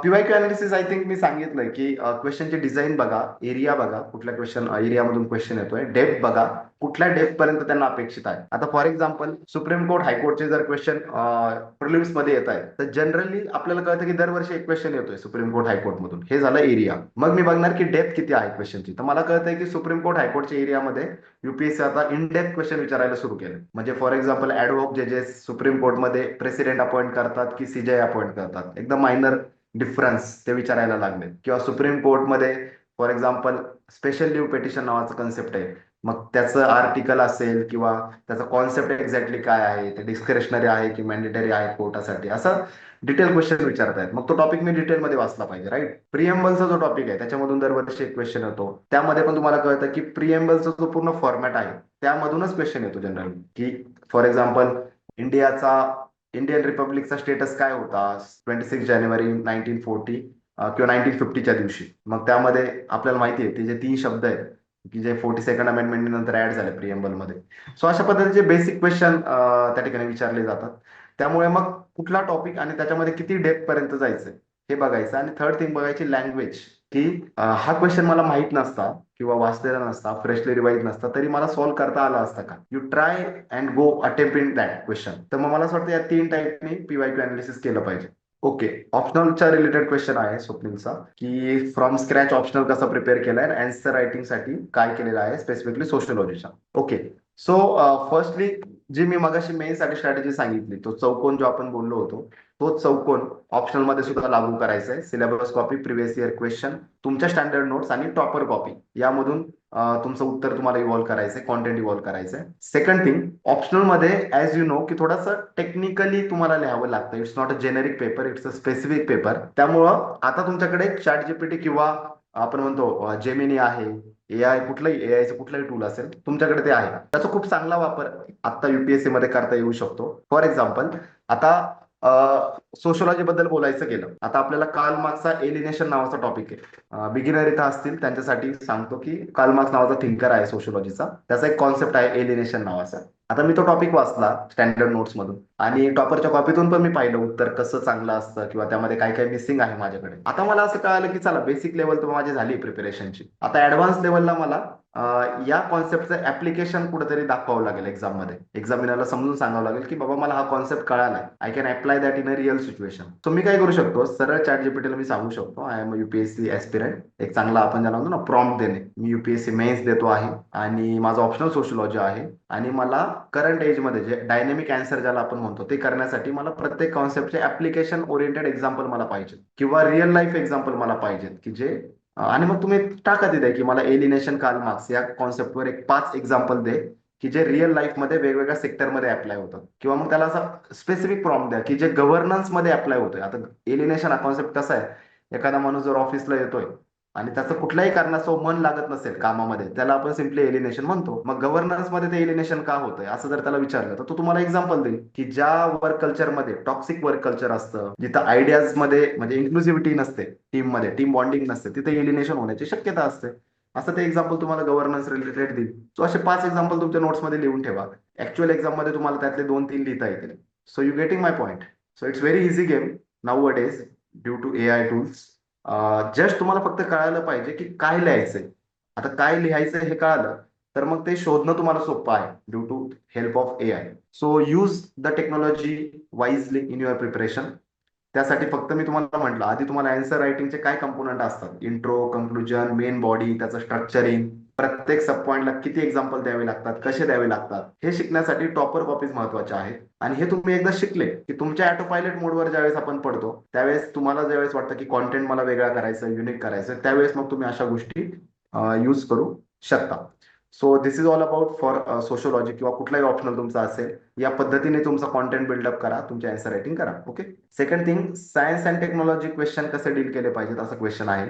PYQ analysis I think मी सांगितलंय की क्वेश्चनची डिझाईन बघा, एरिया बघा, कुठल्या क्वेश्चन एरियामधून क्वेश्चन येतोय, डेप्थ बघा, कुठल्या डेप्थ पर्यंत त्यांना अपेक्षित आहे. आता फॉर एक्झाम्पल सुप्रीम कोर्ट हायकोर्टचे जर क्वेश्चन प्रिलिम्स मध्ये येत आहेत तर जनरली आपल्याला कळतं की दरवर्षी एक क्वेश्चन येतोय सुप्रीम कोर्ट हायकोर्ट मधून. हे झालं एरिया. मग मी बघणार की डेप्थ किती आहे क्वेश्चनची. तर मला कळतंय की सुप्रीम कोर्ट हायकोर्टच्या एरियामध्ये युपीएससी आता इन डेप्थ क्वेश्चन विचारायला सुरू केलं. म्हणजे फॉर एक्झाम्पल ॲडव्होक जजेस सुप्रीम कोर्टमध्ये प्रेसिडेंट अपॉइंट करतात की सीजे अपॉइंट करतात, एकदम मायनर डिफरन्स ते विचारायला लागले. किंवा सुप्रीम कोर्टमध्ये for example special leave petition नावाचं कन्सेप्ट आहे, मग त्याचं आर्टिकल असेल किंवा त्याचा कॉन्सेप्ट एक्झॅक्टली काय आहे, ते डिस्क्रिशनरी आहे की मॅन्डेटरी आहे कोर्टासाठी, असं डिटेल क्वेश्चन विचारतायत. मग तो टॉपिक मी डिटेलमध्ये वाचला पाहिजे, राईट. प्रिएम्बलचा जो टॉपिक आहे त्याच्यामधून दरवर्षी एक क्वेश्चन येतो. त्यामध्ये पण तुम्हाला कळतं की प्रिएम्बलचा जो पूर्ण फॉर्मॅट आहे त्यामधूनच क्वेश्चन येतो जनरली. की फॉर एक्झाम्पल इंडियाचा इंडियन रिपब्लिकचा स्टेटस काय होता 26 जानेवारी 1940 किंवा 1950च्या दिवशी. मग त्यामध्ये आपल्याला माहिती आहे ते जे 3 शब्द आहेत की जे 42nd अमेंडमेंट नंतर ऍड झाले प्रिएम्बल मध्ये. सो अशा पद्धतीचे बेसिक क्वेश्चन त्या ठिकाणी विचारले जातात. त्यामुळे मग कुठला टॉपिक आणि त्याच्यामध्ये किती डेप्थ पर्यंत जायचं हे बघायचं. आणि थर्ड थिंग बघायची लँग्वेज, की हा क्वेश्चन मला माहित नसता किंवा वाचलेला नसता, फ्रेशली रिवाईज नसता, तरी मला सॉल्व्ह करता आला असता का. You try and go attempt in that question. तर मग मला असं वाटतं या 3 टाईपनी पीवायक्यू अनालिसिस केलं पाहिजे. ओके, ऑप्शनलच्या रिलेटेड क्वेश्चन आहे स्वप्नीलचा, की फ्रॉम स्क्रॅच ऑप्शनल कसं प्रिपेअर केलाय आणि आन्सर रायटिंग साठी काय केलेलं आहे स्पेसिफिकली सोशिओलॉजीचा. ओके, सो फर्स्टली जी मी मगाशी मेन साठी स्ट्रॅटेजी सांगितली, तो चौकोन जो आपण बोललो होतो, तोच चौकोन ऑप्शनल मध्ये सुद्धा लागू करायचा आहे. Syllabus copy, previous year question, तुमच्या स्टँडर्ड नोट्स आणि टॉपर कॉपी यामधून तुमचं उत्तर तुम्हाला इव्हॉल्व करायचंय, कॉन्टेंट इव्हॉल्व करायचंय. सेकंड थिंग, ऑप्शनल मध्ये ऍज यू नो की थोडंसं टेक्निकली तुम्हाला लिहावं लागतं. It's not a generic paper, it's a specific paper. त्यामुळं आता तुमच्याकडे चॅट जीपीटी किंवा आपण म्हणतो जेमिनी आहे, एआय, कुठलंही एआयचं कुठलंही टूल असेल तुमच्याकडे ते आहे, त्याचा खूप चांगला वापर आता युपीएससी मध्ये करता येऊ शकतो. फॉर एक्झाम्पल आता सोशोलॉजी बद्दल बोलायचं गेलं, आता आपल्याला कार्ल मार्क्सचा एलिनेशन नावाचा टॉपिक आहे. बिगिनर इथं असतील त्यांच्यासाठी सांगतो की कार्ल मार्क्स नावाचा थिंकर आहे सोशोलॉजीचा, त्याचा एक कॉन्सेप्ट आहे एलिनेशन नावाचा. आता मी तो टॉपिक वाचला स्टँडर्ड नोट्स मधून आणि टॉपरच्या कॉपीतून पण मी पाहिलं उत्तर कसं चांगलं असतं किंवा त्यामध्ये काय काय मिसिंग आहे माझ्याकडे. आता मला असं कळालं की चला बेसिक लेवल तर माझी झाली प्रिपरेशनची, आता ऍडव्हान्स लेवलला मला या कॉन्सेप्टचं ऍप्लिकेशन कुठेतरी दाखवावं लागेल एक्झाममध्ये. एक्झामिनरला समजून सांगावं लागेल की बाबा मला हा कॉन्सेप्ट कळालाय, I can apply that in a real situation. So मी काय करू शकतो, सरळ चॅट जीपीटीला मी सांगू शकतो आय एम युपीएससी ऍस्पिरंट, एक चांगला आपण ज्याला म्हणतो ना प्रॉम्प्ट देणे, मी युपीएससी मेन्स देतो आहे आणि माझा ऑप्शनल सोशोलॉजी आहे आणि मला करंट एज मध्ये जे डायनेमिक अँसर ज्याला आपण म्हणतो ते करण्यासाठी मला प्रत्येक कॉन्सेप्टचे ऍप्लिकेशन ओरिएंटेड एक्झाम्पल मला पाहिजे किंवा रिअल लाईफ एक्झाम्पल मला पाहिजेत की जे आणि मग तुम्ही टाका तिथे की मला एलिनेशन कार्ल मार्क्स या कॉन्सेप्टवर एक 5 एक्झाम्पल दे की जे रिअल लाईफ मध्ये वेगवेगळ्या सेक्टरमध्ये अप्लाय होतात. किंवा मग त्याला असा स्पेसिफिक प्रॉम्प्ट द्या की जे गव्हर्नन्स मध्ये अप्लाय होतोय. आता एलिनेशन हा कॉन्सेप्ट कसा आहे, एखादा माणूस जर ऑफिसला येतोय आणि त्याचं कुठल्याही कारणास्तव मन लागत नसेल कामामध्ये, त्याला आपण सिम्पली एलिनेशन म्हणतो. मग गव्हर्नन्स मध्ये ते एलिनेशन का होतंय असं जर त्याला विचारलं तर तो तुम्हाला एक्झाम्पल देईल की ज्या वर्क कल्चरमध्ये टॉक्सिक वर्क कल्चर असतं, जिथं आयडियाज मध्ये म्हणजे इन्क्लुसिव्हिटी नसते, टीम मध्ये टीम बॉन्डिंग नसते, तिथे एलिनेशन होण्याची शक्यता असते. असं ते एक्झाम्पल तुम्हाला गव्हर्नन्स रिलेटेड देईल. सो असे 5 एक्झाम्पल तुमच्या नोट्समध्ये लिहून ठेवा. ऍक्च्युअल एक्झाम मध्ये तुम्हाला त्यातले 2-3 लिहिता येतील. So you getting my point. So it's very easy game nowadays due to AI tools. Just तुम्हाला फक्त कळायला पाहिजे की काय लिहायचंय. आता काय लिहायचं हे कळालं तर मग ते शोधणं तुम्हाला सोपं आहे due to help of AI. So use the technology wisely in your preparation. त्यासाठी फक्त मी तुम्हाला म्हटलं आधी तुम्हाला आन्सर रायटिंगचे काय कंपोनंट असतात, इंट्रो, कंक्लुजन, मेन बॉडी, त्याचं स्ट्रक्चरिंग, प्रत्येक सब पॉईंटला किती एक्झाम्पल द्यावे लागतात, कसे द्यावे लागतात, हे शिकण्यासाठी टॉपर कॉपीज महत्वाच्या आहेत. आणि हे तुम्ही एकदा शिकले की तुमच्या ऑटो पायलट मोडवर ज्यावेळेस आपण पडतो त्यावेळेस तुम्हाला ज्यावेळेस वाटतं की कॉन्टेंट मला वेगळा करायचं, युनिक करायचं, त्यावेळेस मग तुम्ही अशा गोष्टी यूज करू शकता. So this is all about for sociology किंवा कुठलाही ऑप्शनल तुमचा असेल, या पद्धतीने तुमचा कॉन्टेंट बिल्डअप करा, तुमची आन्सर रायटिंग करा. Okay. Second thing, science and technology question कसे डील केले पाहिजेत असं क्वेश्चन आहे.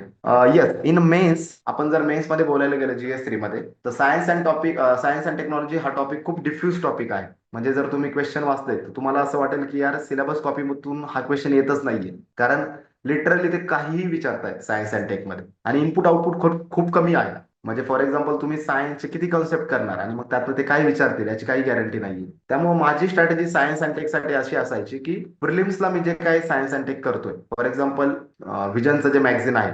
येस, इन मेन्स आपण जर मेन्स मध्ये बोलायला गेलं GS3 मध्ये, तर सायन्स अँड टेक्नॉलॉजी हा टॉपिक खूप डिफ्यूज टॉपिक आहे. म्हणजे जर तुम्ही क्वेश्चन वाचले तर तुम्हाला असं वाटेल की यार सिलेबस कॉपीमधून हा क्वेश्चन येतच नाहीये, कारण लिटरली ते काहीही विचारतायत सायन्स अँड टेक मध्ये, आणि इनपुट आउटपुट खूप खूप कमी आहे. म्हणजे फॉर एक्झाम्पल तुम्ही सायन्सचे किती कन्सेप्ट करणार आणि मग त्यातलं ते काय विचारतील याची काही गॅरंटी नाहीये. त्यामुळे माझी स्ट्रॅटेजी सायन्स अँड टेक साठी अशी असायची की प्रिलिम्सला मी जे काही सायन्स अँड टेक करतोय, फॉर एक्झाम्पल विजनचं जे मॅगझिन आहे,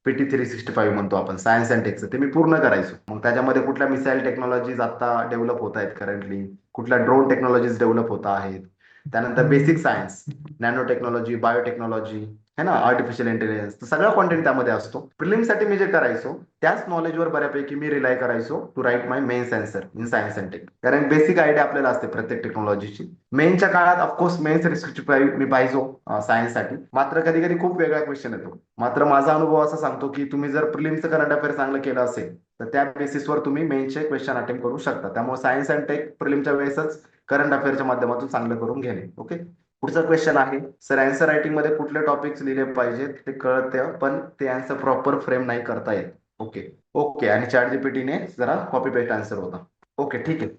PT365 म्हणतो आपण सायन्स अँड टेकचं, ते मी पूर्ण करायचो. मग त्याच्यामध्ये कुठल्या मिसाईल टेक्नॉलॉजीज आता डेव्हलप होत आहेत करंटली, कुठल्या ड्रोन टेक्नॉलॉजीज डेव्हलप होत आहेत, त्यानंतर basic science, nano technology, biotechnology, है ना, आर्टिफिशियल इंटेलिजन्स, तर सगळा कॉन्टेंट त्यामध्ये असतो. प्रिलिमसाठी मी जे करायचो त्याच नॉलेजवर बऱ्यापैकी मी रिलाय करायचो to write my mains answer in science and tech, कारण बेसिक आयडिया आपल्याला असते प्रत्येक टेक्नॉलॉजीची. मेनच्या काळात ऑफकोर्स मेन्स रिस्क मी पाहिजो सायन्ससाठी, मात्र कधी कधी खूप वेगळा क्वेश्चन येतो. मात्र माझा अनुभव असा सांगतो की तुम्ही जर प्रिलिमचं करंट अफेअर चांगलं केलं असेल तर त्या बेसिसवर तुम्ही मेन्सचे क्वेश्चन अटेम्प्ट करू शकता. त्यामुळे सायन्स अँड टेक प्रिलिमच्या वेळेसच करंट अफेअरच्या माध्यमातून चांगलं करून घेणे. ओके. पुढचा क्वेश्चन आहे, सर अँसर रायटिंग मध्ये कुठले टॉपिक्स लिहिले पाहिजेत ते कळतं पण ते आन्सर प्रॉपर फ्रेम नाही करता येत. ओके. ओके. आणि चॅट जीपीटीने जरा कॉपी पेस्ट आन्सर होता. ओके, ठीक आहे.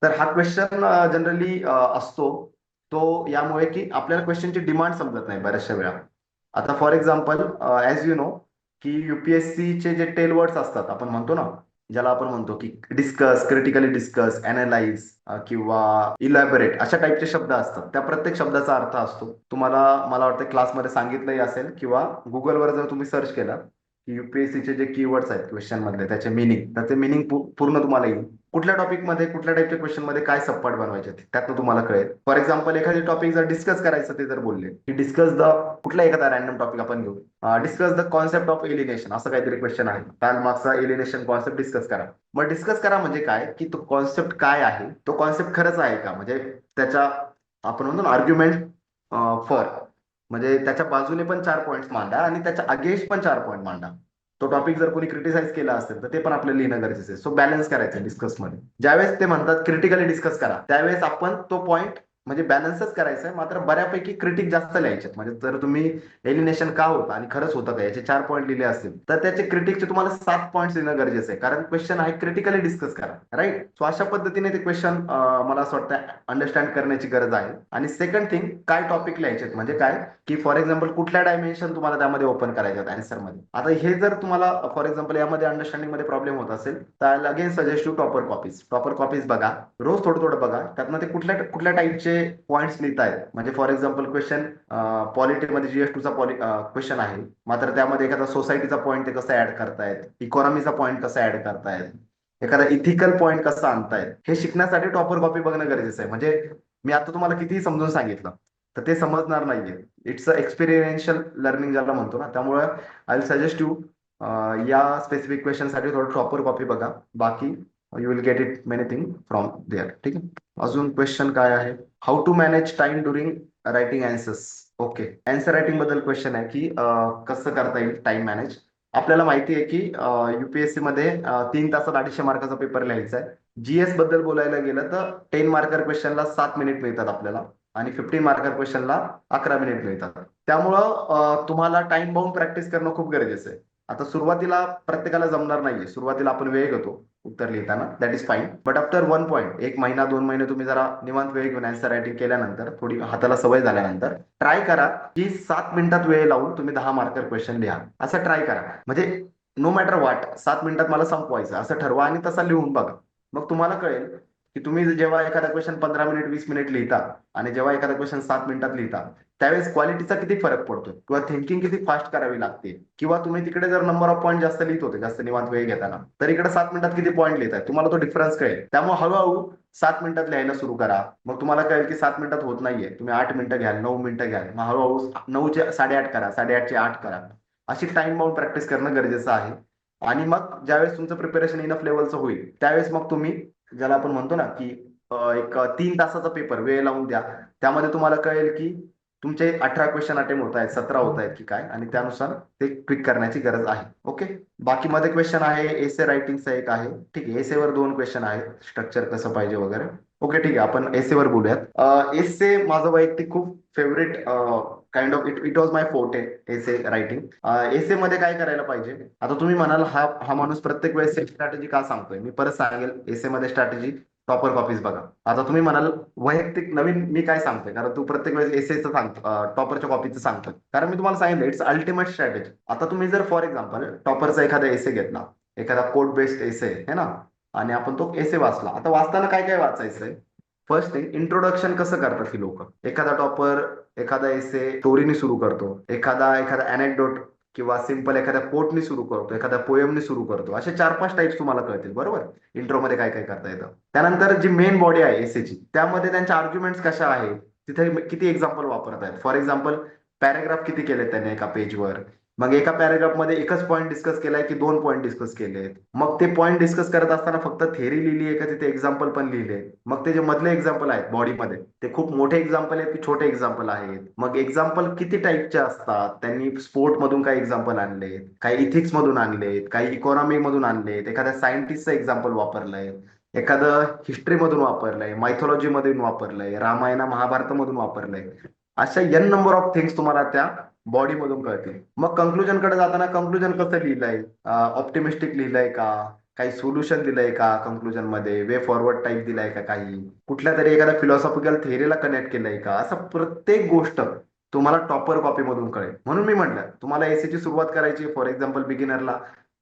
तर हा क्वेश्चन जनरली असतो तो यामुळे की आपल्याला क्वेश्चनची डिमांड समजत नाही बऱ्याचशा वेळा. आता for example, as you know की UPSC चे जे टेल वर्ड्स असतात, आपण म्हणतो ना, ज्याला आपण म्हणतो की डिस्कस, क्रिटिकली डिस्कस, अनालाइज किंवा इलॅबोरेट, अशा टाईपचे शब्द असतात. त्या प्रत्येक शब्दाचा अर्थ असतो. तुम्हाला, मला वाटतं क्लासमध्ये सांगितलंही असेल किंवा गुगलवर जर तुम्ही सर्च केलं की UPSC चे जे कीवर्ड्स आहेत क्वेश्चन मधले, त्याचे मिनिंग, त्याचे मिनिंग पूर्ण तुम्हाला येईल. कुठल्या टॉपिकमध्ये कुठल्या टाईपच्या क्वेश्चन मध्ये काय सबपार्ट बनवायचे त्यातनं तुम्हाला कळेल. फॉर एक्झाम्पल, एखादी टॉपिक जर डिस्कस करायचं ते जर बोलले की डिस्कस द, कुठला एखादा रॅन्डम टॉपिक आपण घेऊ, discuss the concept of alienation, असं काहीतरी क्वेश्चन आहे, काल मागचा एलिनेशन कॉन्सेप्ट डिस्कस करा. मग डिस्कस करा म्हणजे काय की तो कॉन्सेप्ट काय आहे, तो कॉन्सेप्ट खरंच आहे का, म्हणजे त्याच्या, आपण म्हणतो ना, आर्ग्युमेंट फॉर, म्हणजे त्याच्या बाजूने पण 4 पॉईंट्स मांडा आणि त्याच्या अगेन्स्ट पण 4 पॉईंट मांडा. तो टॉपिक जर कोणी क्रिटिसाइज केला असेल तर ते पण आपल्याला लिहिणं गरजेचं आहे. सो बॅलन्स करायचं डिस्कस मध्ये. ज्यावेळेस ते म्हणतात क्रिटिकली डिस्कस करा, त्यावेळेस आपण तो पॉईंट म्हणजे बॅलन्सच करायचा आहे, मात्र बऱ्यापैकी क्रिटिक जास्त लिहायचे. म्हणजे जर तुम्ही एलिनेशन का होतं आणि खरंच होतं का याचे 4 पॉईंट लिहिले असतील तर त्याचे क्रिटिकचे तुम्हाला 7 पॉईंट लिहिणं गरजेचं आहे, कारण क्वेश्चन आहे क्रिटिकली डिस्कस करा. राईट. सो अशा पद्धतीने ते क्वेश्चन मला असं वाटतं अंडरस्टँड करण्याची गरज आहे. आणि सेकंड थिंग, काय टॉपिक लिहायचे म्हणजे काय की फॉर एक्झाम्पल कुठल्या डायमेन्शन तुम्हाला त्यामध्ये ओपन करायच्यात आन्सर मध्ये. आता हे जर तुम्हाला फॉर एक्झाम्पल यामध्ये अंडरस्टँडिंग मध्ये प्रॉब्लेम होत असेल तर again suggest to topper copies बघा, रोज थोडं थोडं बघा, त्यातनं ते कुठल्या कुठल्या टाईपचे पॉईंट्स लिहित आहेत. म्हणजे फॉर एक्झाम्पल क्वेश्चन पॉलिटीमध्ये GS2 चा क्वेश्चन आहे, मात्र त्यामध्ये एखादा सोसायटीचा पॉईंट ते कसं ऍड करतायत, इकॉनॉमीचा पॉईंट कसा ऍड करतायत, एखादा इथिकल पॉईंट कसा आणतायत, हे शिकण्यासाठी टॉपर कॉपी बघणं गरजेचं आहे. म्हणजे मी आता तुम्हाला कितीही समजून सांगितलं तर ते समजणार नाहीये. इट्स अ एक्सपिरियन्शियल लर्निंग ज्याला म्हणतो ना, त्यामुळे आय विल सजेस्ट यू या स्पेसिफिक क्वेश्चन साठी थोडं प्रॉपर कॉपी बघा. बाकी you will get it many thing from there. ठीक आहे. अजून क्वेश्चन काय आहे, how to manage time during writing answers. Okay. Answer writing बद्दल क्वेश्चन आहे की कसं करता येईल टाइम मॅनेज. आपल्याला माहिती आहे की UPSC मध्ये 3 तासात 250 मार्काचा पेपर लिहायचा आहे. GS बद्दल बोलायला गेलं तर 10 मार्कर क्वेश्चनला 7 मिनिट मिळतात आपल्याला आणि 15 मार्कर क्वेश्चनला 11 मिनिट मिळतात. त्यामुळं तुम्हाला टाइम बाउंड प्रॅक्टिस करणं खूप गरजेचं आहे. आता सुरुवातीला प्रत्येकाला जमणार नाहीये, सुरुवातीला आपण वेळ घेतो उत्तर लिहिताना, that is fine, but after 1 point, 1 महिना 2 महिने तुम्ही जरा निवांत वेळ घेऊन आन्सर रायटिंग केल्यानंतर, थोडी हाताला सवय झाल्यानंतर ट्राय करा की 7 मिनिटात वेळ लावून तुम्ही 10 मार्कर क्वेश्चन लिहा. असं ट्राय करा. म्हणजे नो मॅटर व्हॉट, 7 मिनिटात मला संपवायचं असं ठरवा आणि तसा लिहून बघा. मग तुम्हाला कळेल की तुम्ही जेव्हा एखादा क्वेश्चन 15 मिनिट 20 मिनिट लिहिता आणि जेव्हा एखादा क्वेश्चन 7 मिनिटात लिहिता, त्यावेळेस क्वालिटीचा किती फरक पडतो किंवा थिंकिंग किती फास्ट करावी लागते, किंवा तुम्ही तिकडे जर नंबर ऑफ पॉईंट जास्त लिहित होते, जास्त निवांत वेळ घेताना, तर इकडे 7 मिनिटात किती पॉईंट लिहिताय तुम्हाला तो डिफरन्स कळेल. त्यामुळे हळूहळू 7 मिनिटात लिहायला सुरू करा. मग तुम्हाला कळेल की 7 मिनिटात होत नाहीये, तुम्ही 8 मिनिटं घ्याल, 9 मिनिटं घ्याल, मग हळूहळू 9चे 8.5 करा, 8.5चे 8 करा. अशी टाइम बाउंड प्रॅक्टिस करणं गरजेचं आहे. आणि मग ज्यावेळेस तुमचं प्रिपरेशन इनफ लेवलचं होईल त्यावेळेस मग तुम्ही, ज्याला आपण म्हणतो ना की एक 3 तासाचा पेपर वेळ लावून द्या, त्यामध्ये तुम्हाला कळेल की तुमचे 18 क्वेश्चन अटेम्प्ट होत आहेत, 17 होत आहेत की काय, आणि त्यानुसार ते क्विक करण्याची गरज आहे. ओके. बाकी मध्ये क्वेश्चन आहे, एसे रायटिंगचा एक आहे. ठीक आहे, एसेवर 2 क्वेश्चन आहेत, स्ट्रक्चर कसं पाहिजे वगैरे. ओके, ठीक आहे, आपण एसेवर बोलूयात. एसे माझं वैयक्तिक खूप favourite kind of it it was my forte, essay writing. Essay मध्ये काय करायला पाहिजे? आता तुम्ही म्हणाल, हा हा माणूस प्रत्येक वेळेस स्ट्रॅटेजी का सांगतोय? मी परत सांगेल, एसे मध्ये स्ट्रॅटेजी टॉपर कॉपीज बघा. आता तुम्ही म्हणाल, वैयक्तिक नवीन मी काय सांगतोय, कारण तू प्रत्येक वेळेस एसेचं सांगतो, टॉपरच्या कॉपीचं सांगतो, कारण मी तुम्हाला सांगितलं इट्स अल्टिमेट स्ट्रॅटेजी. आता तुम्ही जर फॉर एक्झाम्पल टॉपरचा एखादा एसे घेतला, एखादा कोड बेस्ड एसे आहे ना, आणि आपण तो एसे वाचला. आता वाचताना काय काय वाचायचंय? फर्स्ट थिंग, इंट्रोडक्शन कसं करतात ही लोक. एखादा टॉपर एखादा एसे स्टोरीने सुरू करतो, एखादा एखादा अनेक्डोट किंवा सिंपल एखाद्या कोटनी सुरू करतो, एखाद्या पोएमनी सुरू करतो. असे 4-5 टाइप्स तुम्हाला कळतील, बरोबर, इंट्रोमध्ये काय काय करता येतं. त्यानंतर जी मेन बॉडी आहे एसेची, त्यामध्ये त्यांच्या आर्ग्युमेंट्स कशा आहेत, तिथे किती एक्झाम्पल वापरत आहेत. फॉर एक्झाम्पल, पॅराग्राफ किती केलेत त्यांनी एका पेजवर, मग एका पॅराग्राफमध्ये एकच पॉईंट डिस्कस केलाय की 2 पॉईंट डिस्कस केलेत, मग ते पॉईंट डिस्कस करत असताना फक्त थेरी लिहिली आहे का तिथे एक्झाम्पल पण लिहिले, मग ते जे मधले एक्झाम्पल आहेत बॉडीमध्ये ते खूप मोठे एक्झाम्पल आहेत की छोटे एक्झाम्पल आहेत, मग एक्झाम्पल किती टाईपचे असतात, त्यांनी स्पोर्ट मधून काही एक्झाम्पल आणलेत, काही इथिक्स मधून आणलेत, काही इकॉनॉमी मधून आणलेत, एखाद्या सायंटिस्टचं एक्झाम्पल वापरलंय, एखादं हिस्ट्री मधून वापरलंय, मायथॉलॉजी मधून वापरलंय, रामायण महाभारतामधून वापरलंय. अशा एन नंबर ऑफ थिंग्स तुम्हाला त्या बॉडी मधून कळतील. मग कंक्लुजन कडे जाताना कंक्लुजन कसं लिहिलंय, ऑप्टिमिस्टिक लिहिलंय का, काही सोल्युशन दिलंय का, कंक्लुजन मध्ये वे फॉरवर्ड टाईप दिलाय का, काही कुठल्या तरी एखाद्या फिलॉसॉफिकल थेअरीला कनेक्ट केलंय का, असं प्रत्येक गोष्ट तुम्हाला टॉपर कॉपी मधून कळेल. म्हणून मी म्हटलं, तुम्हाला एसेची सुरुवात करायची फॉर एक्झाम्पल बिगिनरला,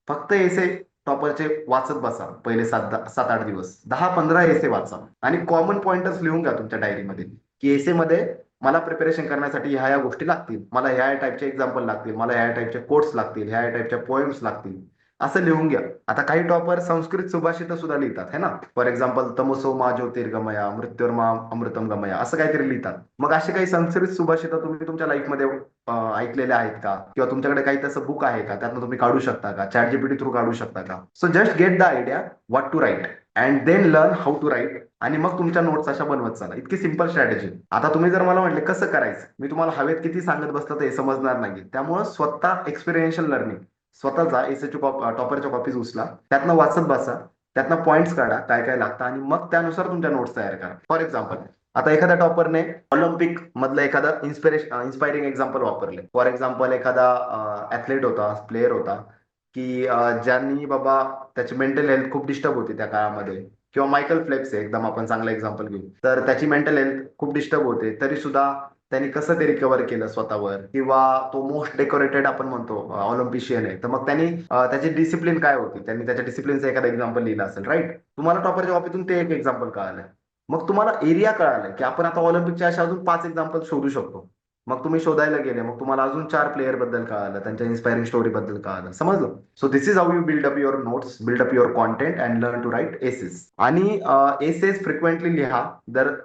फक्त एसे टॉपरचे वाचत बसा पहिले 7-8 दिवस, 10-15 एसे वाचा आणि कॉमन पॉइंटच लिहून घ्या तुमच्या डायरीमध्ये, की एसे मध्ये मला प्रिपरेशन करण्यासाठी ह्या ह्या गोष्टी लागतील, मला ह्या टाईपचे एक्झाम्पल लागतील, मला ह्या टाईपचे कोट्स लागतील, ह्या टाईपच्या पोएम्स लागतील, असं लिहून घ्या. आता काही टॉपर संस्कृत सुभाषित सुद्धा लिहितात है ना, फॉर एक्झाम्पल तमसो मा ज्योतिर्गमया मृत्युर्मा अमृतम गमया असं काहीतरी लिहितात. मग असे काही संस्कृत सुभाषित तुम्ही तुमच्या लाईफमध्ये ऐकलेले आहेत का, किंवा तुमच्याकडे काही तसं बुक आहे का, त्यातनं तुम्ही काढू शकता का, चॅट जीपीटी थ्रू काढू शकता का? So just get the idea what to write and then learn how to write, आणि मग तुमच्या नोट्स अशा बनवत चला. इतकी सिंपल स्ट्रॅटेजी. आता तुम्ही जर मला म्हटले कसं करायचं, मी तुम्हाला हवेत किती सांगत बसलं तर हे समजणार नाही. त्यामुळे स्वतः एक्सपिरियन्शियल लर्निंग, स्वतःचा एसएची टॉपरच्या कॉपीज उचला, त्यातनं वाचत बसा, त्यातनं पॉईंट्स काढा काय काय लागतं, आणि मग त्यानुसार तुमच्या नोट्स तयार करा. फॉर एक्झाम्पल, आता एखाद्या टॉपरने ऑलिम्पिक मधलं एखादा इन्स्पायरिंग एक्झाम्पल वापरले. फॉर एक्झाम्पल, एखादा ऍथलेट होता, प्लेअर होता, की ज्यांनी बाबा त्याची मेंटल हेल्थ खूप डिस्टर्ब होती त्या काळामध्ये, किंवा मायकल फ्लेप्स आहे एकदम आपण चांगला एक्झाम्पल घेऊ, तर त्याची मेंटल हेल्थ खूप डिस्टर्ब होते, तरी सुद्धा त्यांनी कसं ते रिकव्हर केलं स्वतःवर. किंवा तो मोस्ट डेकोरेटेड आपण म्हणतो ऑलिम्पिशियन आहे, तर मग त्यांनी त्याची डिसिप्लिन काय होती, त्यांनी त्याच्या डिसिप्लिनचं एखादा एक्झाम्पल लिहिलं असेल, राईट. तुम्हाला टॉपरच्या कॉपीतून ते एक एक्झाम्पल कळालं, मग तुम्हाला एरिया कळालाय की आपण आता ऑलिम्पिकच्या अशा अजून 5 एक्झाम्पल शोधू शकतो. मग तुम्ही शोधायला गेले, मग तुम्हाला अजून 4 प्लेयर बद्दल कळालं, त्यांच्या इन्स्पायरिंग स्टोरी बद्दल कळालं, समजलं. So this is how you build up your notes, build up your content and learn to write essays. आणि एसेस फ्रिक्वेंटली लिहा.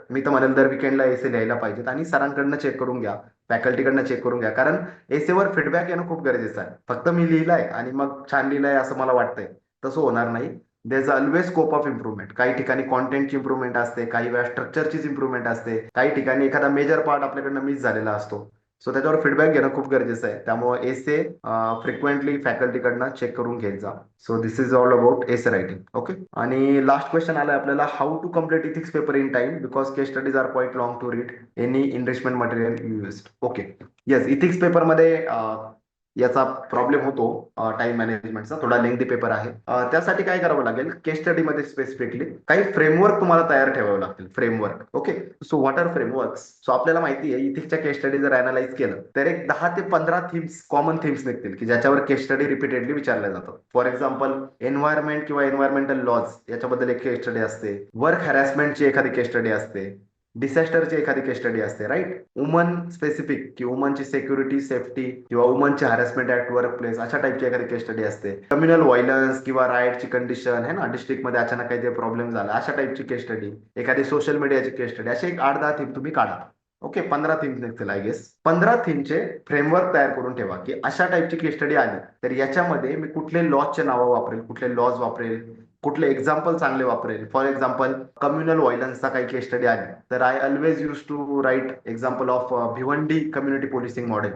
मी तर म्हणेल दर विकेंडला एसे लिहायला पाहिजेत, आणि सरांकडनं चेक करून घ्या, फॅकल्टीकडनं चेक करून घ्या, कारण एसेवर फीडबॅक येणं खूप गरजेचं आहे. फक्त मी लिहिलंय आणि मग छान लिहिलंय असं मला वाटतंय, तसं होणार नाही. There is always scope of improvement. काही ठिकाणी कॉन्टेंटची इम्प्रुव्हमेंट असते, काही वेळा स्ट्रक्चरचीच इम्प्रुव्हमेंट असते, काही ठिकाणी एखादा मेजर पार्ट आपल्याकडनं मिस झालेला असतो. सो त्याच्यावर फीडबॅक घेणं खूप गरजेचं आहे. त्यामुळे एसे फ्रिक्वेंटली फॅकल्टीकडनं चेक करून घ्यायचा जा. So this is all about essay writing. Okay. आणि लास्ट क्वेश्चन आलाय आपल्याला, how to complete ethics paper in time because case studies are quite long to read, any enrichment material used. Okay. Yes, ethics पेपरमध्ये याचा problem होतो, time मॅनेजमेंटचा थोडा lengthy paper आहे. त्यासाठी काय करावं लागेल, केस स्टडीमध्ये स्पेसिफिकली काही फ्रेमवर्क तुम्हाला तयार ठेवावं लागतील. Framework. Okay. So what are framework? So आपल्याला माहिती आहे, इथिक्सच्या केस स्टडी जर अनालाइज केलं तर एक 10 ते 15 थीम्स, कॉमन थीम्स निघतील की ज्याच्यावर केस स्टडी रिपीटेडली विचारल्या जातात. फॉर एक्झाम्पल, एन्व्हायरमेंट किंवा एन्व्हायरमेंटल लॉज याच्याबद्दल एक केस स्टडी असते, वर्क हॅरॅसमेंटची एखादी केस स्टडी असते, डिसॅस्टरची एखादी केस स्टडी असते, राईट. वुमन स्पेसिफिक की वुमनची सेक्युरिटी सेफ्टी किंवा वुमनची हॅरॅसमेंट ऍट वर्क प्लेस अशा टाईपची एखादी केस स्टडी असते. कम्युनल व्हायलन्स किंवा राईटची कंडिशन आहे ना, डिस्ट्रिक्टमध्ये अचानक काही प्रॉब्लेम झाला अशा टाईपची केस स्टडी, एखादी सोशल मीडियाची केस स्टडी, असे एक 8-10 थीम तुम्ही काढा. ओके, 15 थीम्स निघतील आय गेस. 15 थीमचे फ्रेमवर्क तयार करून ठेवा की अशा टाईपची केस स्टडी आली तर याच्यामध्ये मी कुठले लॉजचे नावं वापरेल, कुठले लॉज वापरेल, कुठले एक्झाम्पल चांगले वापरेल. फॉर एक्झाम्पल कम्युनल व्हायलन्सचा काही केस स्टडी आली तर I always use to write example of Bhiwandi community policing model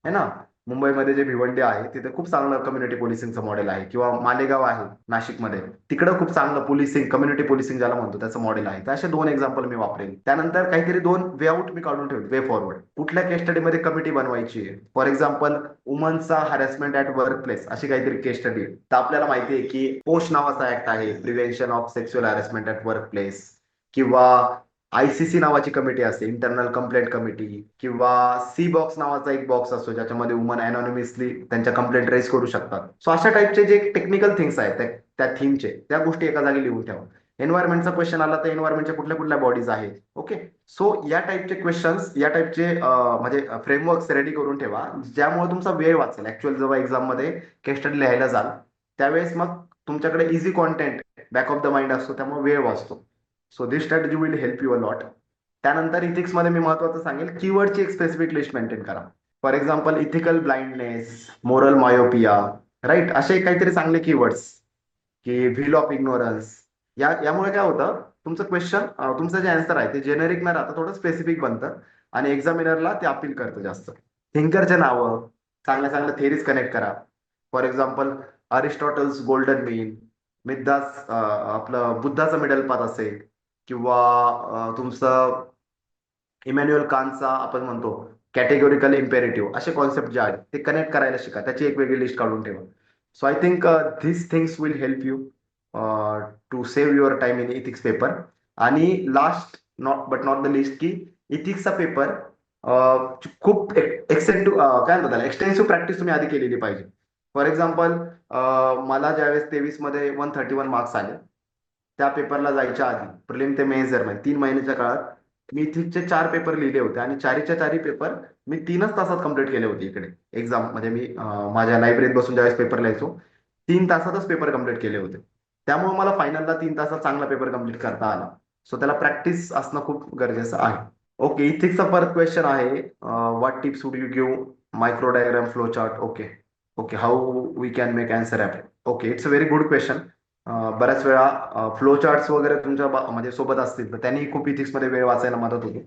है ना. मुंबईमध्ये जे भिवंडी आहे तिथे खूप चांगलं कम्युनिटी पोलिसिंगचं मॉडेल आहे, किंवा मालेगाव आहे नाशिकमध्ये, तिकडं खूप चांगलं पोलिसिंग, कम्युनिटी पोलिसिंग ज्याला म्हणतो त्याचं मॉडेल आहे. तर असे 2 एक्झाम्पल मी वापरेन. त्यानंतर काहीतरी 2 वे आउट मी काढून ठेवले, वे फॉरवर्ड. कुठल्या केस स्टडीमध्ये कमिटी बनवायची आहे, फॉर एक्झाम्पल वुमनचा हॅरेसमेंट ऍट वर्क प्लेस अशी काहीतरी केस स्टडी. तर आपल्याला माहिती आहे की पोस्ट नावाचा ऍक्ट आहे, prevention of sexual harassment at work place, किंवा आयसीसी नावाची कमिटी असते, इंटरनल कंप्लेंट कमिटी, किंवा सी बॉक्स नावाचा एक बॉक्स असतो ज्याच्यामध्ये वुमन अनॉनिमसली त्यांच्या कंप्लेंट रेज करू शकतात. सो अशा टाईपचे जे टेक्निकल थिंग्स आहेत त्या थीमचे, त्या गोष्टी एका जागी लिहून ठेवा. एन्व्हायरमेंटचा क्वेश्चन आला तर एन्व्हायरमेंटच्या कुठल्या कुठल्या बॉडीज आहेत. ओके, सो या टाईपचे क्वेश्चन्स, या टाईपचे म्हणजे फ्रेमवर्क्स रेडी करून ठेवा, ज्यामुळे तुमचा वेळ वाचेल. ऍक्च्युअल जेव्हा एक्झाम मध्ये केस स्टडी लिहायला जाल त्यावेळेस मग तुमच्याकडे easy content back of the mind असतो, त्यामुळे वेळ वाचतो. So this strategy will help you a lot. त्यानंतर इथिक्स मध्ये मी महत्वाचं सांगेल, कीवर्डची एक स्पेसिफिक लिस्ट मेंटेन करा. For example ethical blindness, moral myopia, right, असे काहीतरी चांगले कीवर्ड्स, की व्हील ऑफ इग्नोरन्स. यामुळे काय होतं, तुमचं क्वेश्चन, तुमचं जे आन्सर आहे ते जेनेरिक न राहता थोडं स्पेसिफिक बनतं आणि एक्झामिनरला ते अपील करतं जास्त. थिंकरचे नावं, चांगल्या चांगल्या थेरीज कनेक्ट करा. फॉर एक्झाम्पल अरिस्टॉटल्स गोल्डन मीन, मिद्दास आपलं बुद्धाचं मिडल पाथ असेल, किंवा तुमचं इमॅन्युअल कांतचा आपण म्हणतो कॅटेगोरिकल इम्पेरेटिव्ह, असे कॉन्सेप्ट जे आहेत ते कनेक्ट करायला शिका, त्याची एक वेगळी लिस्ट काढून ठेवा. So I think this things will help you to save your time in ethics paper. आणि last not but not the list, की इथिक्सचा पेपर खूप एक्सटेंटिव्ह, काय म्हणतात त्याला, एक्सटेन्सिव्ह प्रॅक्टिस तुम्ही आधी केलेली पाहिजे. फॉर एक्झाम्पल मला ज्यावेळेस 23 मध्ये 131 मार्क्स आले, त्या पेपरला जायच्या आधी प्रिलिम ते मेजर मध्ये 3 महिन्याच्या काळात मी इथिक्सचे 4 पेपर लिहिले होते, आणि चारीच्या चारी पेपर मी 3च तासात कम्प्लीट केले होते. इकडे एक्झाम म्हणजे मी माझ्या लायब्ररीत बसून ज्यावेळेस पेपर लिहायचो 3 तासातच पेपर कम्प्लीट केले होते. त्यामुळे मला फायनलला 3 तासात चांगला पेपर कम्प्लीट करता आला. सो त्याला प्रॅक्टिस असणं खूप गरजेचं आहे. ओके, इथिक्सचा परत क्वेश्चन आहे, what tips would you give micro diagram flow chart. Okay okay, how we can make answer app. Okay, it's a very good question. बऱ्याच वेळा फ्लो चार्ट्स वगैरे तुमच्या म्हणजे सोबत असतील तर त्यांनी खूप इथिक्स मध्ये वेळ वाचायला मदत होते.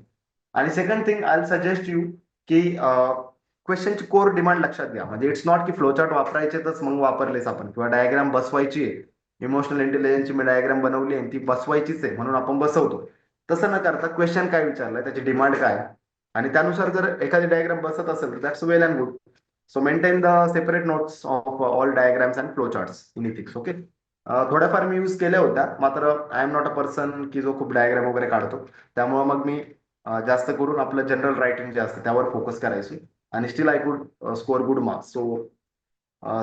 आणि second thing I suggest you, की क्वेश्चनची कोर डिमांड लक्षात घ्या. म्हणजे इट्स नॉट की फ्लो चार्ट वापरायचे तर मग वापरलेच आपण, किंवा डायग्राम बसवायची आहे, इमोशनल इंटेलिजन्सची मी डायग्राम बनवली आणि ती बसवायचीच आहे म्हणून आपण बसवतो. तसं न करता क्वेश्चन काय विचारलाय, त्याची डिमांड काय, आणि त्यानुसार जर एखादी डायग्राम बसत असेल तर that's well and good. So maintain the separate notes of all diagrams and flow charts in ethics. Okay, थोड्याफार मी यूज केल्या होत्या, मात्र I am not a person की जो खूप डायग्राम वगैरे काढतो. त्यामुळे मग मी जास्त करून आपलं जनरल रायटिंग जे असतं त्यावर फोकस करायचो, आणि still I could score good marks. So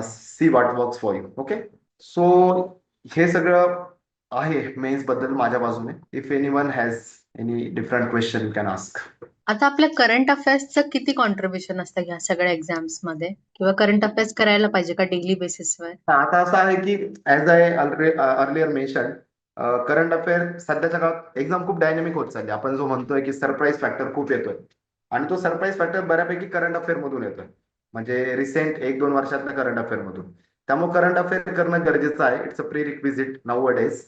see what works for you. Okay, so हे सगळं आहे मेन्स बद्दल माझ्या बाजूने. If any one has any different question you can ask. आता आपल्या करंट अफेअर्सचं किती कॉन्ट्रीब्युशन असतं ह्या सगळ्या एक्झाम्स मध्ये, किंवा करंट अफेअर्स करायला पाहिजे का डेली बेसिसवर? आता असं आहे की as I earlier mention, current affair सध्याच्या काळात एक्झाम खूप डायनेमिक होत चालली. आपण जो म्हणतोय की सरप्राईज फॅक्टर खूप येतोय, आणि तो सरप्राईज फॅक्टर बऱ्यापैकी करंट अफेअर मधून येतोय, म्हणजे रिसेंट 1-2 वर्षातल्या करंट अफेअर मधून. त्यामुळे करंट अफेअर करणं गरजेचं आहे. It's a pre requisite now days.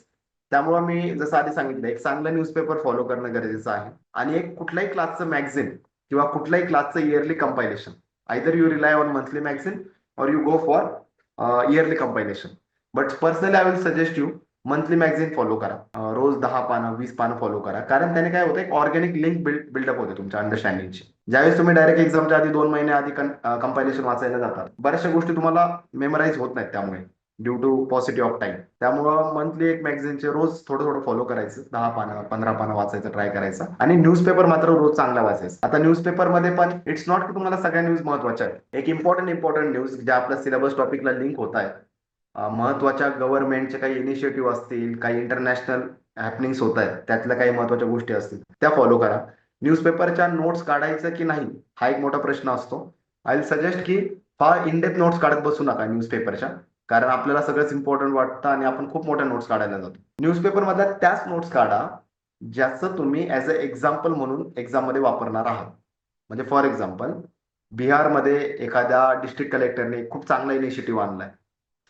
त्यामुळे मी जसं आधी सांगितलं, एक चांगलं न्यूजपेपर फॉलो करणं गरजेचं आहे, आणि एक कुठल्याही क्लासचं मॅगझिन किंवा कुठल्याही क्लासचं yearly compilation. Either you rely on monthly magazine और you go for yearly compilation. But personally I will suggest you monthly magazine follow करा. रोज 10 पानं 20 पानं फॉलो करा, कारण त्याने काय होतं, एक ऑर्गॅनिक लिंक बिल्डअप होते तुमच्या अंडरस्टँडिंगची. ज्यावेळेस तुम्ही डायरेक्ट एक्झामच्या आधी 2 महिने आधी कंपायलेशन वाचायला जातात, बऱ्याचशा गोष्टी तुम्हाला मेमराईज होत नाहीत त्यामुळे, due to paucity of time. त्यामुळं मंथली एक मॅगझिनचे रोज थोडं थोडं फॉलो करायचं, 10 पानं 15 पानं वाचायचं ट्राय करायचं, आणि न्यूजपेपर मात्र रोज चांगला वाचायचा. आता न्यूजपेपर मध्ये पण इट्स नॉट की तुम्हाला सगळ्या न्यूज महत्वाच्या आहेत. एक इम्पॉर्टंट न्यूज ज्या आपल्या सिलेबस टॉपिकला लिंक होत आहेत, महत्वाच्या गव्हर्नमेंटचे काही इनिशिएटिव्ह असतील, काही इंटरनॅशनल हॅपनिंग्स होत आहेत, त्यातल्या काही महत्वाच्या गोष्टी असतील त्या फॉलो करा. न्यूजपेपरच्या नोट्स काढायचं की नाही हा एक मोठा प्रश्न असतो. आय विल सजेस्ट की फार इनडेप्थ नोट्स काढत बसू नका न्यूजपेपरच्या, कारण आपल्याला सगळंच इम्पॉर्टंट वाटतं आणि आपण खूप मोठ्या नोट्स काढायला जातो. न्यूजपेपर मधल्या त्याच नोट्स काढा ज्याचं तुम्ही ऍज अ एक्झाम्पल म्हणून एक्झाम मध्ये वापरणार आहात. म्हणजे फॉर एक्झाम्पल, बिहारमध्ये एखाद्या डिस्ट्रिक्ट कलेक्टरने खूप चांगला इनिशिएटिव्ह आणलाय.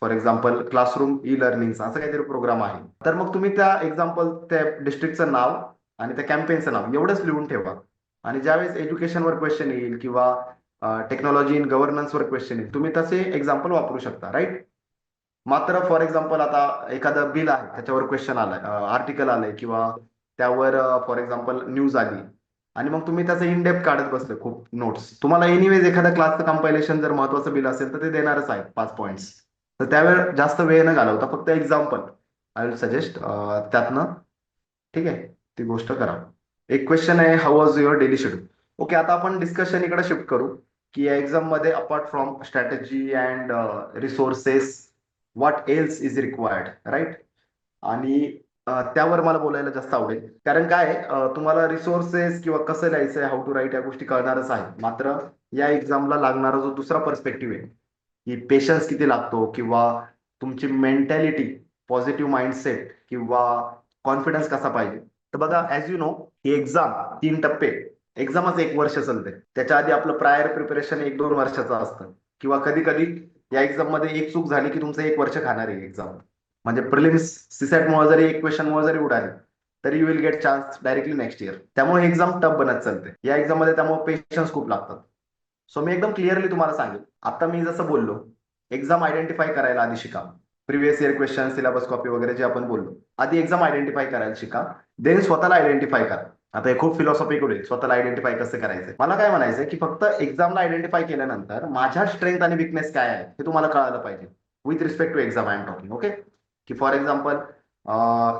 फॉर एक्झाम्पल क्लासरूम ई लर्निंगचा असं काहीतरी प्रोग्राम आहे. तर मग तुम्ही त्या एक्झाम्पल त्या डिस्ट्रिक्टचं नाव आणि त्या कॅम्पेनचं नाव एवढंच लिहून ठेवा. आणि ज्यावेळेस एज्युकेशनवर क्वेश्चन येईल किंवा टेक्नॉलॉजी इन गव्हर्नन्सवर क्वेश्चन येईल, तुम्ही तसे एक्झाम्पल वापरू शकता, राईट. मात्र फॉर एक्झाम्पल आता एखादं बिल आहे, त्याच्यावर क्वेश्चन आलाय, आर्टिकल आलंय किंवा त्यावर फॉर एक्झाम्पल न्यूज आली, आणि मग तुम्ही त्याचं इन डेप्थ काढत बसले खूप नोट्स. तुम्हाला एनिवेज एखाद्या क्लासचं कंपायलेशन जर महत्वाचं बिल असेल तर ते देणारच आहे 5 पॉईंट्स. तर त्यावेळेस जास्त वेळ न घालवता फक्त एक्झाम्पल आय विल सजेस्ट त्यातनं, ठीक आहे, ती गोष्ट करा. एक क्वेश्चन आहे, how was your daily schedule. Okay, आता आपण डिस्कशन इकडे शिफ्ट करू की या एक्झाम मध्ये apart from strategy and resources what else is required, right. आणि त्यावर मला बोलायला जास्त आवडेल, कारण काय आहे, तुम्हाला रिसोर्सेस किंवा कसं लिहायचंय, हाऊ टू राईट, या गोष्टी कळणारच आहे. मात्र या एक्झामला लागणारा जो दुसरा पर्स्पेक्टिव्ह आहे की पेशन्स किती लागतो, किंवा तुमची मेंटॅलिटी, पॉझिटिव्ह माइंडसेट किंवा कॉन्फिडन्स कसा पाहिजे. तर बघा, as you know, he exam 3 टप्पे. एक्झामच 1 वर्ष चालते, त्याच्या आधी आपलं प्रायर प्रिपरेशन 1-2 वर्षाचं असतं. किंवा कधी कधी या एक्झाम मध्ये एक चूक झाली की तुमचं 1 वर्ष खाणार आहे एक्झाम. म्हणजे प्रिलिम्स सीसॅट मुळे जरी एक क्वेश्चन मुळे जरी उडाले, तरी you will gate chance directly next year. त्यामुळे एक्झाम टफ बनत चालते या एक्झाम मध्ये, त्यामुळे पेशन्स खूप लागतात. सो मी एकदम क्लिअरली तुम्हाला सांगेन, आता मी जसं बोललो, एक्झाम आयडेंटिफाय करायला आधी शिका. Previous year question, syllabus copy वगैरे जे आपण बोललो, आधी एक्झाम आयडेंटिफाय करायला शिका. देन स्वतःला आयडेंटिफाय करा. आता हे खूप फिलॉसॉफिकल आहे, स्वतःला आयडेंटिफाय कसं करायचं. मला काय म्हणायचं की फक्त एक्झामला आयडेंटिफाय केल्यानंतर माझ्या स्ट्रेंथ आणि विकनेस काय आहे हे तुम्हाला कळायला पाहिजे. With respect to exam I am talking, okay. की फॉर एक्झाम्पल,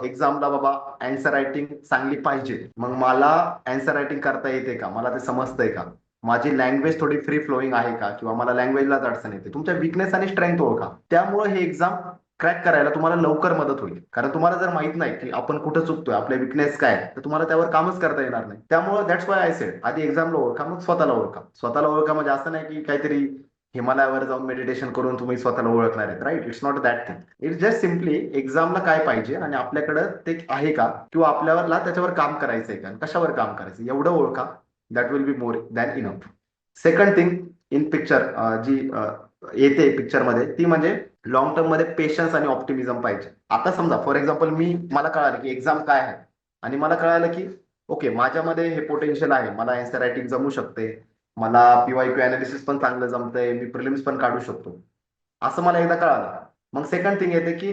एक्झामला बाबा अँसर रायटिंग चांगली पाहिजे, मग मला अँसर रायटिंग करता येते का, मला ते समजतंय का, माझी लँग्वेज थोडी फ्री फ्लोईंग आहे का, किंवा मला लँग्वेजलाच अडचण येते. तुमच्या विकनेस आणि स्ट्रेंथ ओळखा. त्यामुळे हे एक्झाम क्रॅक करायला तुम्हाला लवकर मदत होईल. कारण तुम्हाला जर माहित नाही की आपण कुठं चुकतोय, आपले विकनेस काय आहे, तर तुम्हाला त्यावर कामच करता येणार नाही. त्यामुळे दॅट्स वाय आय सेड, आधी एक्झामला ओळखा, मग स्वतःला ओळखा. स्वतःला ओळखा म्हणजे असं नाही की काहीतरी हिमालयावर जाऊन मेडिटेशन करून तुम्ही स्वतःला ओळखणार आहेत, right. It's not that thing. It's just simply एक्झामला काय पाहिजे आणि आपल्याकडं ते आहे का, किंवा आपल्याला त्याच्यावर काम करायचंय का, कशावर काम करायचं, एवढं ओळखा. That will be more than enough. Second thing in picture, जी येते पिक्चरमध्ये, ती म्हणजे लॉंग टर्म मध्ये पेशन्स आणि ऑप्टिमिझम पाहिजे. आता समजा फॉर एक्झाम्पल, मला कळालं की एक्झाम काय आहे, आणि मला कळालं की ओके, माझ्यामध्ये हे पोटेन्शियल आहे, मला अँसर रायटिंग जमू शकते, मला पीवायक्यू अनालिसिस पण चांगलं जमतंय, मी प्रिलिम्स पण काढू शकतो, असं मला एकदा कळालं. मग सेकंड थिंग येते की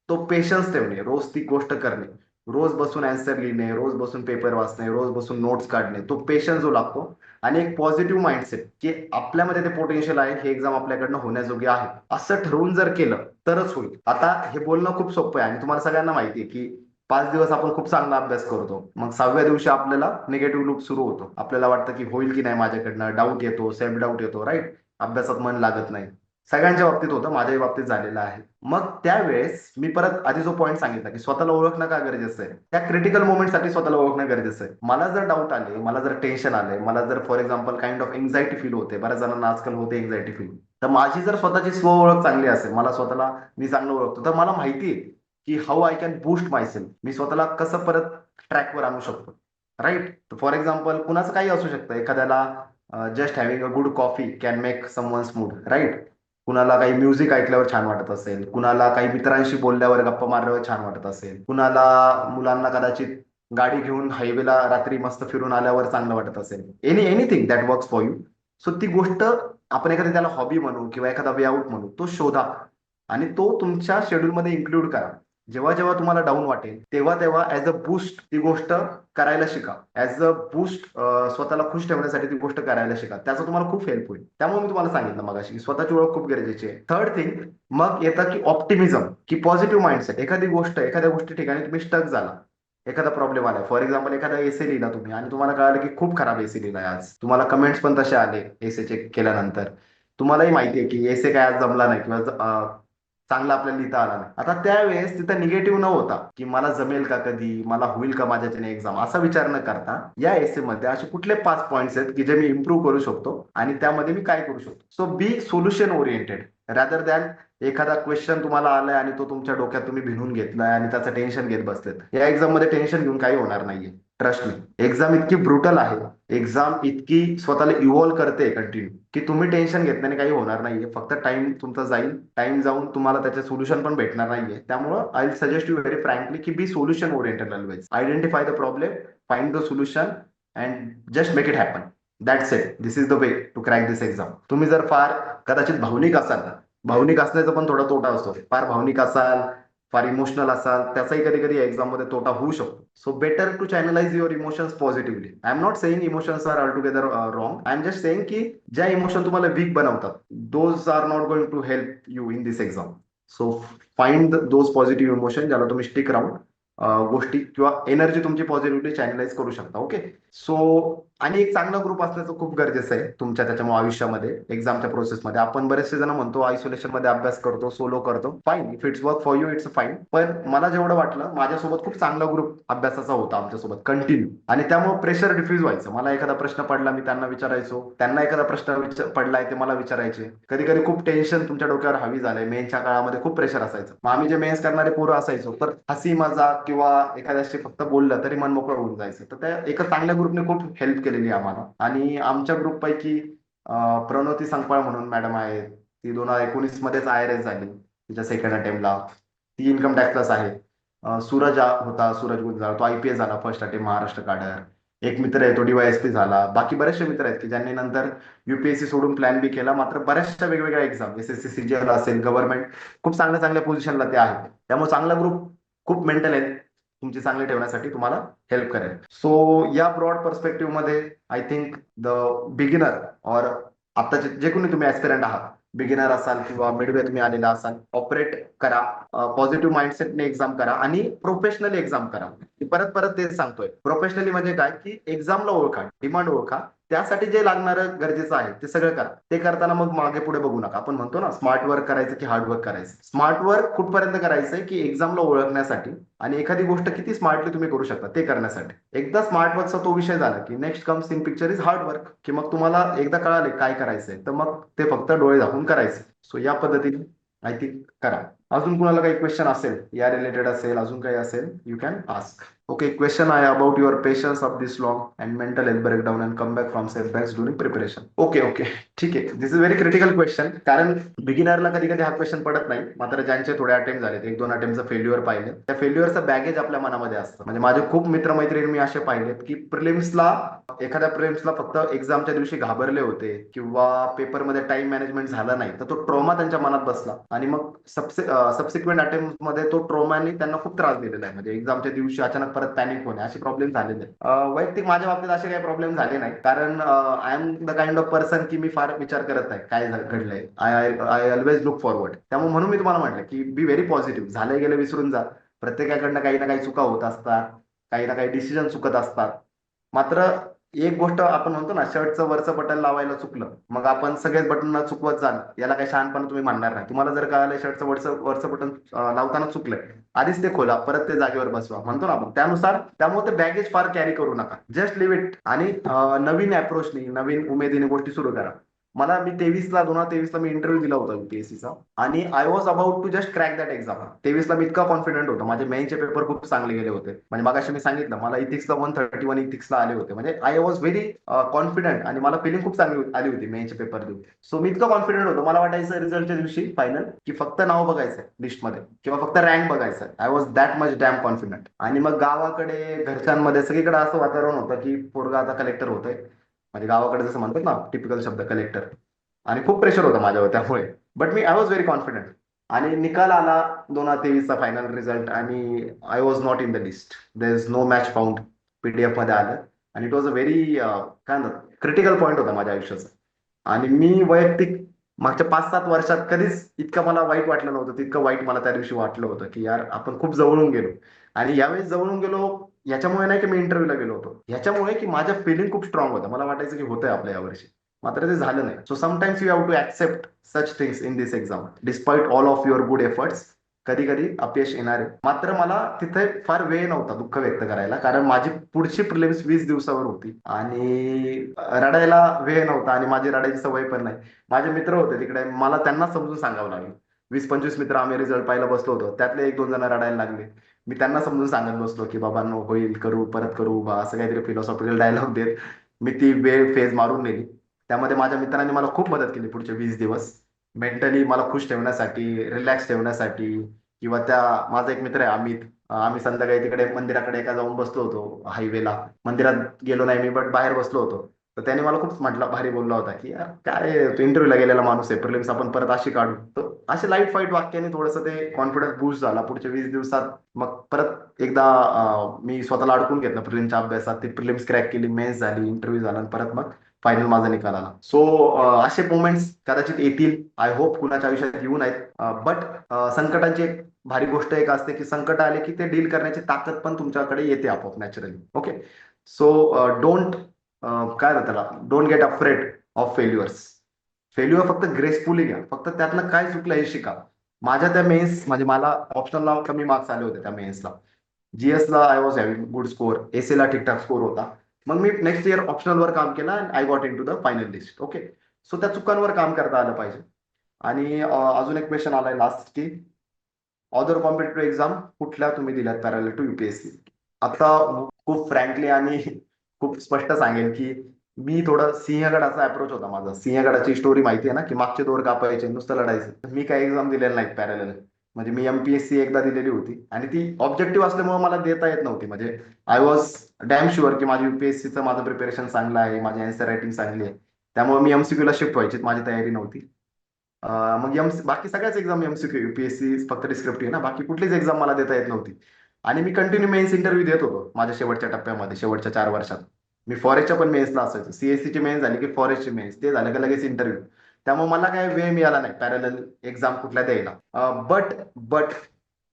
तो पेशन्स ठेवणे, रोज ती गोष्ट करणे, रोज बसून अँसर लिहिणे, रोज बसून पेपर वाचणे, रोज बसून नोट्स काढणे, तो पेशन्स जो लागतो. आणि एक पॉझिटिव्ह माइंडसेट की आपल्यामध्ये ते पोटेन्शियल आहे, हे एक्झाम आपल्याकडनं होण्याजोगे आहे, असं ठरवून जर केलं तरच होईल. आता हे बोलणं खूप सोपं आहे आणि तुम्हाला सगळ्यांना माहिती आहे की 5 दिवस आपण खूप चांगला अभ्यास करतो, मग 6व्या दिवशी आपल्याला निगेटिव्ह लूप सुरू होतो, आपल्याला वाटतं की होईल की नाही माझ्याकडनं, डाऊट येतो, सेल्फ डाऊट येतो, राईट. अभ्यासात मन लागत नाही. सगळ्यांच्या बाबतीत होतं, माझ्याही बाबतीत झालेलं आहे. मग त्यावेळेस मी परत आधी जो पॉईंट सांगितला की स्वतःला ओळखणं का गरजेचं आहे, त्या क्रिटिकल मोमेंटसाठी स्वतःला ओळखणं गरजेचं आहे. मला जर डाऊट आले, मला जर टेन्शन आले, मला जर for example kind of anxiety feel होते, बऱ्याच जणांना आजकाल होते एन्झायटी फील, तर माझी जर स्वतःची स्व ओळख चांगली असेल, मला स्वतःला मी चांगलं ओळखतो, तर मला माहिती आहे की how I can boost myself, मी स्वतःला कसं परत ट्रॅकवर आणू शकतो, राईट. फॉर एक्झाम्पल कुणाचं काही असू शकतं, एखाद्याला just having a good coffee can make someone's mood, right. कुणाला काही म्युझिक ऐकल्यावर छान वाटत असेल, कुणाला काही मित्रांशी बोलल्यावर, गप्पा मारल्यावर छान वाटत असेल, कुणाला मुलांना कदाचित गाडी घेऊन हायवेला रात्री मस्त फिरून आल्यावर चांगलं वाटत असेल, anything that works for you. So ती गोष्ट आपण एखादी त्याला हॉबी म्हणू किंवा एखादा वे आउट म्हणू, तो शोधा आणि तो तुमच्या शेड्यूलमध्ये इन्क्लूड करा. जेव्हा जेव्हा तुम्हाला डाऊन वाटेल, तेव्हा तेव्हा ऍज अ बूस्ट ती गोष्ट करायला शिका. ऍज अ बूस्ट स्वतःला खुश ठेवण्यासाठी ती गोष्ट करायला शिका, त्याचा तुम्हाला खूप हेल्प होईल. त्यामुळे मी तुम्हाला सांगितलं मगाशी की स्वतःची ओळख खूप गरजेची आहे. थर्ड थिंग मग येतं की ऑप्टिमिझम, की पॉझिटिव्ह माइंडसेट. एखाद्या गोष्टी ठिकाणी तुम्ही स्टक झाला, एखादा प्रॉब्लेम आला, फॉर एक्झाम्पल एखादा एसे लिहिला तुम्ही आणि तुम्हाला कळालं की खूप खराब एसे लिहिलाय आज, तुम्हाला कमेंट्स पण तसे आले एसे चेक केल्यानंतर, तुम्हालाही माहिती आहे की एसे काय आज जमला नाही किंवा चांगला आपल्याला लिहिता आला नाही. आता त्यावेळेस तिथं निगेटिव्ह न होता की मला जमेल का, कधी मला होईल का माझ्याच्याने एक्झाम, असा विचार न करता या एसे मध्ये असे कुठले 5 पॉईंट्स आहेत की जे मी इम्प्रूव्ह करू शकतो आणि त्यामध्ये मी काय करू शकतो. सो बी सोल्युशन ओरिएंटेड. रॅदर दॅन एखादा क्वेश्चन तुम्हाला आलाय आणि तो तुमच्या डोक्यात तुम्ही भिनून घेतलाय आणि त्याचं टेन्शन घेत बसलेत. या एक्झाम मध्ये टेन्शन घेऊन काही होणार नाहीये. ट्रस्ट मी, एक्झाम इतकी ब्रुटल आहे, एक्झाम इतकी स्वतःला इव्हॉल्व करते कंटिन्यू, की तुम्ही टेन्शन घेतल्याने काही होणार नाहीये. फक्त टाइम तुमचा जाईल, टाइम जाऊन तुम्हाला त्याचे सोल्युशन पण भेटणार नाहीये. त्यामुळं I suggest you very frankly की be solution oriented always. Identify the problem, find the solution and just make it happen. That's it. This is the way to crack this exam. तुम्ही जर फार कदाचित भावनिक असाल, भावनिक असण्याचा पण थोडा तोटा असतो. फार भावनिक असाल, फार इमोशनल असाल, त्याचाही कधी कधी एक्झाम मध्ये तोटा होऊ शकतो. So better to channelise your emotions positively. I am not saying emotions are all together wrong. I am just saying की ज्या इमोशन तुम्हाला वीक बनवतात, those are not going to help you in this exam. So find those positive emotion ज्याला तुम्ही stick राहून गोष्टी किंवा energy तुमची पॉझिटिव्हली चॅनलाइज करू शकता. ओके. सो आणि एक चांगला ग्रुप असण्याचं खूप गरजेचं आहे तुमच्या त्याच्यामुळे आयुष्यामध्ये. एक्झामच्या प्रोसेसमध्ये आपण बरेचसे जण म्हणतो आयसोलेशन मध्ये अभ्यास करतो, सोलो करतो. Fine, if it's work for you it's fine. पण मला जेवढं वाटलं, माझ्यासोबत खूप चांगला ग्रुप अभ्यासाचा होता आमच्यासोबत कंटिन्यू. आणि त्यामुळे प्रेशर डिफ्यूज व्हायचं. मला एखादा प्रश्न पडला, मी त्यांना विचारायचो. त्यांना एखादा प्रश्न पडलाय ते मला विचारायचे. कधी कधी खूप टेन्शन तुमच्या डोक्यावर हवी झालंय, मेन्सच्या काळामध्ये खूप प्रेशर असायचं. मग आम्ही जे मेन्स करणारे पोरं असायचो, तर हसी मजाक किंवा एखाद्याशी फक्त बोललं तरी मन मोकळं होऊन जायचं. तर त्या एका चांगल्या ग्रुपने खूप हेल्प केलेली आहे आम्हाला. आणि आमच्या ग्रुप पैकी प्रणोती संकपाळ म्हणून मॅडम आहेत. ती 2019 मध्येच IRS झाली तिच्या सेकंड अटेम्प्टला. ती इन्कम टॅक्सलाच आहे. सूरज होता, सूरज गुंजाळ, तो IPS झाला फर्स्ट अटेम्प्ट, महाराष्ट्र काडर. एक मित्र आहे तो DYSP झाला. बाकी बरेचसे मित्र आहेत की ज्यांनी नंतर UPSC सोडून प्लॅन बी केला. मात्र बऱ्याचशा वेगवेगळ्या एक्झाम, SSC CGL असेल, गव्हर्नमेंट, खूप चांगल्या चांगल्या पोझिशनला ते आहेत. त्यामुळे चांगला ग्रुप खूप मेंटल हेल्थ तुमची चांगली ठेवण्यासाठी तुम्हाला हेल्प करेल. सो या ब्रॉड पर्स्पेक्टिव्ह मध्ये आय थिंक द बिगिनर और आताचे जे कोणी तुम्ही ऍस्पिरंट आहात, बिगिनर असाल किंवा मिडवे तुम्ही आलेला असाल, ऑपरेट करा, पॉझिटिव्ह माइंडसेटने एक्झाम करा आणि प्रोफेशनली एक्झाम करा. परत परत तेच सांगतोय. प्रोफेशनली म्हणजे काय की एक्झामला ओळखा, डिमांड ओळखा, त्यासाठी जे लागणारं गरजेचं आहे ते सगळं करा. ते करताना मग मागे पुढे बघू नका. आपण म्हणतो ना, स्मार्ट वर्क करायचं की हार्ड वर्क करायचं. स्मार्ट वर्क कुठपर्यंत करायचंय की एक्झामला ओळखण्यासाठी आणि एखादी गोष्ट किती स्मार्टली तुम्ही करू शकता ते करण्यासाठी. एकदा स्मार्ट वर्कचा तो विषय झाला की next comes in picture is hard work. की मग तुम्हाला एकदा कळाले काय करायचंय, तर मग ते फक्त डोळे झाकून करायचे. सो या पद्धतीने आय थिंक करा. अजून कुणाला काही क्वेश्चन असेल, या रिलेटेड असेल, अजून काही असेल, you can ask. Okay, question आहे about your patience of this long and mental health breakdown and comeback from setbacks during preparation. Okay. ठीक आहे. दिस इज व्हेरी क्रिटिकल क्वेश्चन. कारण बिगिनरला कधी कधी हा क्वेश्चन पडत नाही. मात्र ज्यांचे थोडे अटेम्प्ट झाले, 1-2 अटेम्प्टचं फेल्युअर पाहिले, त्या फेल्युअरचं बॅगेज आपल्या मनामध्ये असतं. म्हणजे माझे खूप मित्रमैत्रिणी मी असे पाहिलेत की एखाद्या प्रिलिम्सला फक्त एक्झामच्या दिवशी घाबरले होते किंवा पेपरमध्ये टाइम मॅनेजमेंट झालं नाही, तर तो ट्रॉमा त्यांच्या मनात बसला आणि मग सबसिक्वेंट अटेम्प्ट मध्ये तो ट्रॉमाने त्यांना खूप त्रास दिलेला आहे. म्हणजे एक्झामच्या दिवशी अचानक परत पॅनिक होणे, असे प्रॉब्लेम झालेले आहेत. वैयक्तिक माझ्या बाबतीत असे काही प्रॉब्लेम झाले नाही. कारण I am the kind of person की मी फार विचार करत नाही काय घडलंय. I always look forward. त्यामुळे म्हणून मी तुम्हाला म्हटलं की बी व्हेरी पॉझिटिव्ह. झालं गेलं विसरून जा. प्रत्येकाकडनं काही ना काही चुका होत असतात, काही ना काही डिसिजन चुकत असतात. मात्र एक गोष्ट आपण म्हणतो ना, शर्टचं वरचं बटन लावायला चुकलं, मग आपण सगळेच बटन चुकवत जाल, याला काही शहाणपणा तुम्ही मानणार नाही. तुम्हाला जर कळालं शर्टचं वरचं बटन लावताना चुकलंय, आधीच ते खोला, परत ते जागेवर बसवा, म्हणतो ना आपण त्यानुसार. त्यामुळे ते बॅगेज फार कॅरी करू नका. जस्ट लिव्ह इट आणि नवीन अप्रोचनी, नवीन उमेदीने गोष्टी सुरू करा. मी 2023ला मी इंटरव्ह्यू दिला होता UPSCचा आणि I was about to just crack that exam. 23ला मी इतका कॉन्फिडंट होतो. माझे मेनचे पेपर खूप चांगले गेले होते. म्हणजे मगाशी मी सांगितलं, मला इथिक्सला 131 इथिक्सला आले होते. म्हणजे आय वॉज व्हेरी कॉन्फिडंट आणि मला फिलिंग खूप चांगली आली होती मेनचे पेपर देऊन. सो मी इतकं कॉन्फिडंट होतो. मला वाटायचं रिझल्टच्या दिवशी फायनल की फक्त नाव बघायचं लिस्टमध्ये किंवा फक्त रँक बघायचं. I was that much dam confident. आणि मग गावाकडे घरच्यांमध्ये सगळीकडे असं वातावरण होतं की पोरगा आता कलेक्टर होतोय. म्हणजे गावाकडे जसं म्हणतात ना, टिपिकल शब्द कलेक्टर. आणि खूप प्रेशर होतं माझ्यावर त्यामुळे. बट मी आय वॉज व्हेरी कॉन्फिडंट. आणि निकाल आला 2023चा फायनल रिझल्ट आणि I was not in the list. There is no match found. PDF मध्ये आलं आणि इट वॉज अ व्हेरी काय म्हणतात, क्रिटिकल पॉईंट होता माझ्या आयुष्याचा. आणि मी वैयक्तिक मागच्या 5-7 वर्षात कधीच इतकं मला वाईट वाटलं नव्हतं तितकं वाईट मला त्या दिवशी वाटलं होतं की यार आपण खूप जवळून गेलो. आणि यावेळेस जवळून गेलो याच्यामुळे नाही की मी इंटरव्ह्यूला गेलो होतो, याच्यामुळे की माझ्या फिलिंग खूप स्ट्रॉंग होत्या. मला वाटायचं की होतंय आपल्या यावर्षी. मात्र ते झालं नाही. So sometimes you have to accept such things in this exam despite all of your good efforts. कधी कधी अपयश येणार आहे. मात्र मला तिथे फार वेळ नव्हता दुःख व्यक्त करायला, कारण माझी पुढची प्रिलिम्स 20 दिवसावर होती आणि रडायला वेळ नव्हता आणि माझी रडायची सवय पण नाही. माझे मित्र होते तिकडे, मला त्यांना समजून सांगावं लागलं. 20-25 मित्र आम्ही रिझल्ट पाहायला बसलो होतो, त्यातले 1-2 जण रडायला लागले. मी त्यांना समजून सांगत बसलो की बाबा नो, होईल, करू, परत करू बा, असं काहीतरी फिलॉसॉफिकल डायलॉग देत मी ती वेळ फेज मारून नेली. त्यामध्ये माझ्या मित्रांनी मला खूप मदत केली पुढचे 20 दिवस, मेंटली मला खुश ठेवण्यासाठी, रिलॅक्स ठेवण्यासाठी. किंवा त्या, माझा एक मित्र आहे अमित, आम्ही संध्याकाळी तिकडे मंदिराकडे एका जाऊन बसलो होतो हायवेला. मंदिरात गेलो नाही मी, बट बाहेर बसलो होतो. तर त्याने मला खूप म्हटलं, भारी बोलला होता की यार काय तू इंटरव्ह्यूला गेलेला माणूस आहे, प्रिलिम्स आपण परत अशी काढू. तर असे लाईट फाईट वाक्याने थोडंसं ते कॉन्फिडन्स बूस्ट झाला पुढच्या 20 दिवसात. मग परत एकदा मी स्वतःला अडकून घेतलं प्रिलिम्सच्या अभ्यासात, ती प्रिलिम्स क्रॅक केली, मेन्स झाली, इंटरव्ह्यू झाला आणि परत मग फायनल माझा निकाल आला. सो असे मोमेंट्स कदाचित येतील, आय होप कुणाच्या आयुष्यात येऊ नयेत. बट संकटांची एक भारी गोष्ट एक असते की संकट आले की ते डील करण्याची ताकद पण तुमच्याकडे येते आपोआप नॅचरली. ओके. सो डोंट, काय म्हणतात त्याला, don't get afraid of failures. Failure फक्त ग्रेसफुली घ्या, फक्त त्यातनं काय चुकलं हे शिका. माझ्या त्या मेन्स, म्हणजे मला ऑप्शनला कमी मार्क्स आले होते त्या मेन्सला. जीएस ला I was having good score, S ला ठीकठाक स्कोर होता. मग मी नेक्स्ट इयर ऑप्शनल वर काम केलं and I got into the final list. Okay. So त्या चुकांवर काम करता आलं पाहिजे. आणि अजून एक क्वेश्चन आलाय लास्ट की अदर कॉम्पिटेटिव्ह एक्झाम कुठल्या तुम्ही दिल्यात पॅरल टू युपीएससी. आता खूप फ्रँकली आणि खूप स्पष्ट सांगेन की मी थोडं सिंहगडाचा अप्रोच होता माझा. सिंहगडाची स्टोरी माहिती आहे ना, की मागचे दोर कापायचे, नुसतं लढायचं. मी काही एक्झाम दिलेल्या नाहीत पॅरल. म्हणजे मी एमपीएससी एकदा दिलेली होती आणि ती ऑब्जेक्टिव्ह असल्यामुळे मला देता येत नव्हती. म्हणजे आय वॉज डॅम शुअर की माझी युपीएससीचं माझं प्रिपरेशन चांगलं आहे, माझी आन्सर रायटिंग चांगली आहे. त्यामुळे मी एमसीक्यूला शिफ्ट व्हायची माझी तयारी नव्हती. मग बाकी सगळ्याच एक्झाम एमसीक्यू, युपीएससी फक्त डिस्क्रिप्टिव्ह ना, बाकी कुठलीच एक्झाम मला देता येत नव्हती. आणि मी कंटिन्यू मेन्स इंटरव्ह्यू देत होतो माझ्या शेवटच्या टप्प्यामध्ये, शेवटच्या 4 वर्षात. मी फॉरेस्टच्या पण मेन्सला असायचो, सीएससीची मेन्स झाली की फॉरेस्टची मेन्स, ते झालं की लगेच इंटरव्ह्यू. त्यामुळे मला काय वेळ मिळाला नाही पॅरल एक्झाम कुठल्या द्यायला. बट बट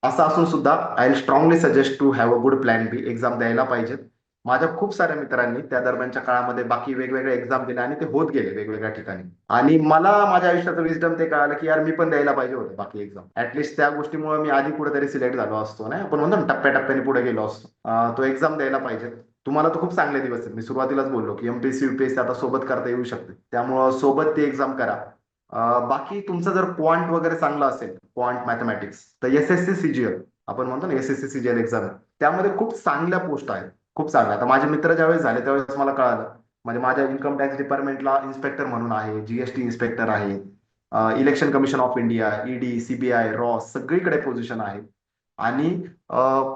असं असून सुद्धा I will strongly suggest to have a good plan B. Exam द्यायला पाहिजेत. माझ्या खूप साऱ्या मित्रांनी त्या दरम्यानच्या काळामध्ये बाकी वेगवेगळे एक्झाम दिले आणि ते होत गेले वेगवेगळ्या ठिकाणी. आणि मला माझ्या आयुष्याचं विजडम ते कळालं की यार मी पण द्यायला पाहिजे होतं बाकी एक्झाम. ऍटलीस्ट त्या गोष्टीमुळे मी आधी कुठेतरी सिलेक्ट झालो असतो, नाही आपण म्हणतो ना टप्प्याटप्प्याने पुढे गेलो असतो. तो एक्झाम द्यायला पाहिजे. तुम्हाला तर खूप चांगले दिवस आहेत, मी सुरुवातीलाच बोललो की एमपीएससी युपीएससी आता सोबत करता येऊ शकते, त्यामुळं सोबत ती एक्झाम करा. बाकी तुमचं जर क्वांट वगैरे चांगलं असेल, क्वांट मॅथमॅटिक्स, तर एसएससी सीजीएल, आपण म्हणतो ना एसएससी सीजीएल एक्झाम, त्यामध्ये खूप चांगल्या पोस्ट आहेत, खूप चांगल्या. आता माझे मित्र ज्यावेळेस झाले त्यावेळेस मला कळालं. म्हणजे माझ्या इन्कम टॅक्स डिपार्टमेंटला इन्स्पेक्टर म्हणून आहे, जीएसटी इन्स्पेक्टर आहे, election commission of India, ED, CBI, Ross, सगळीकडे पोझिशन आहे. आणि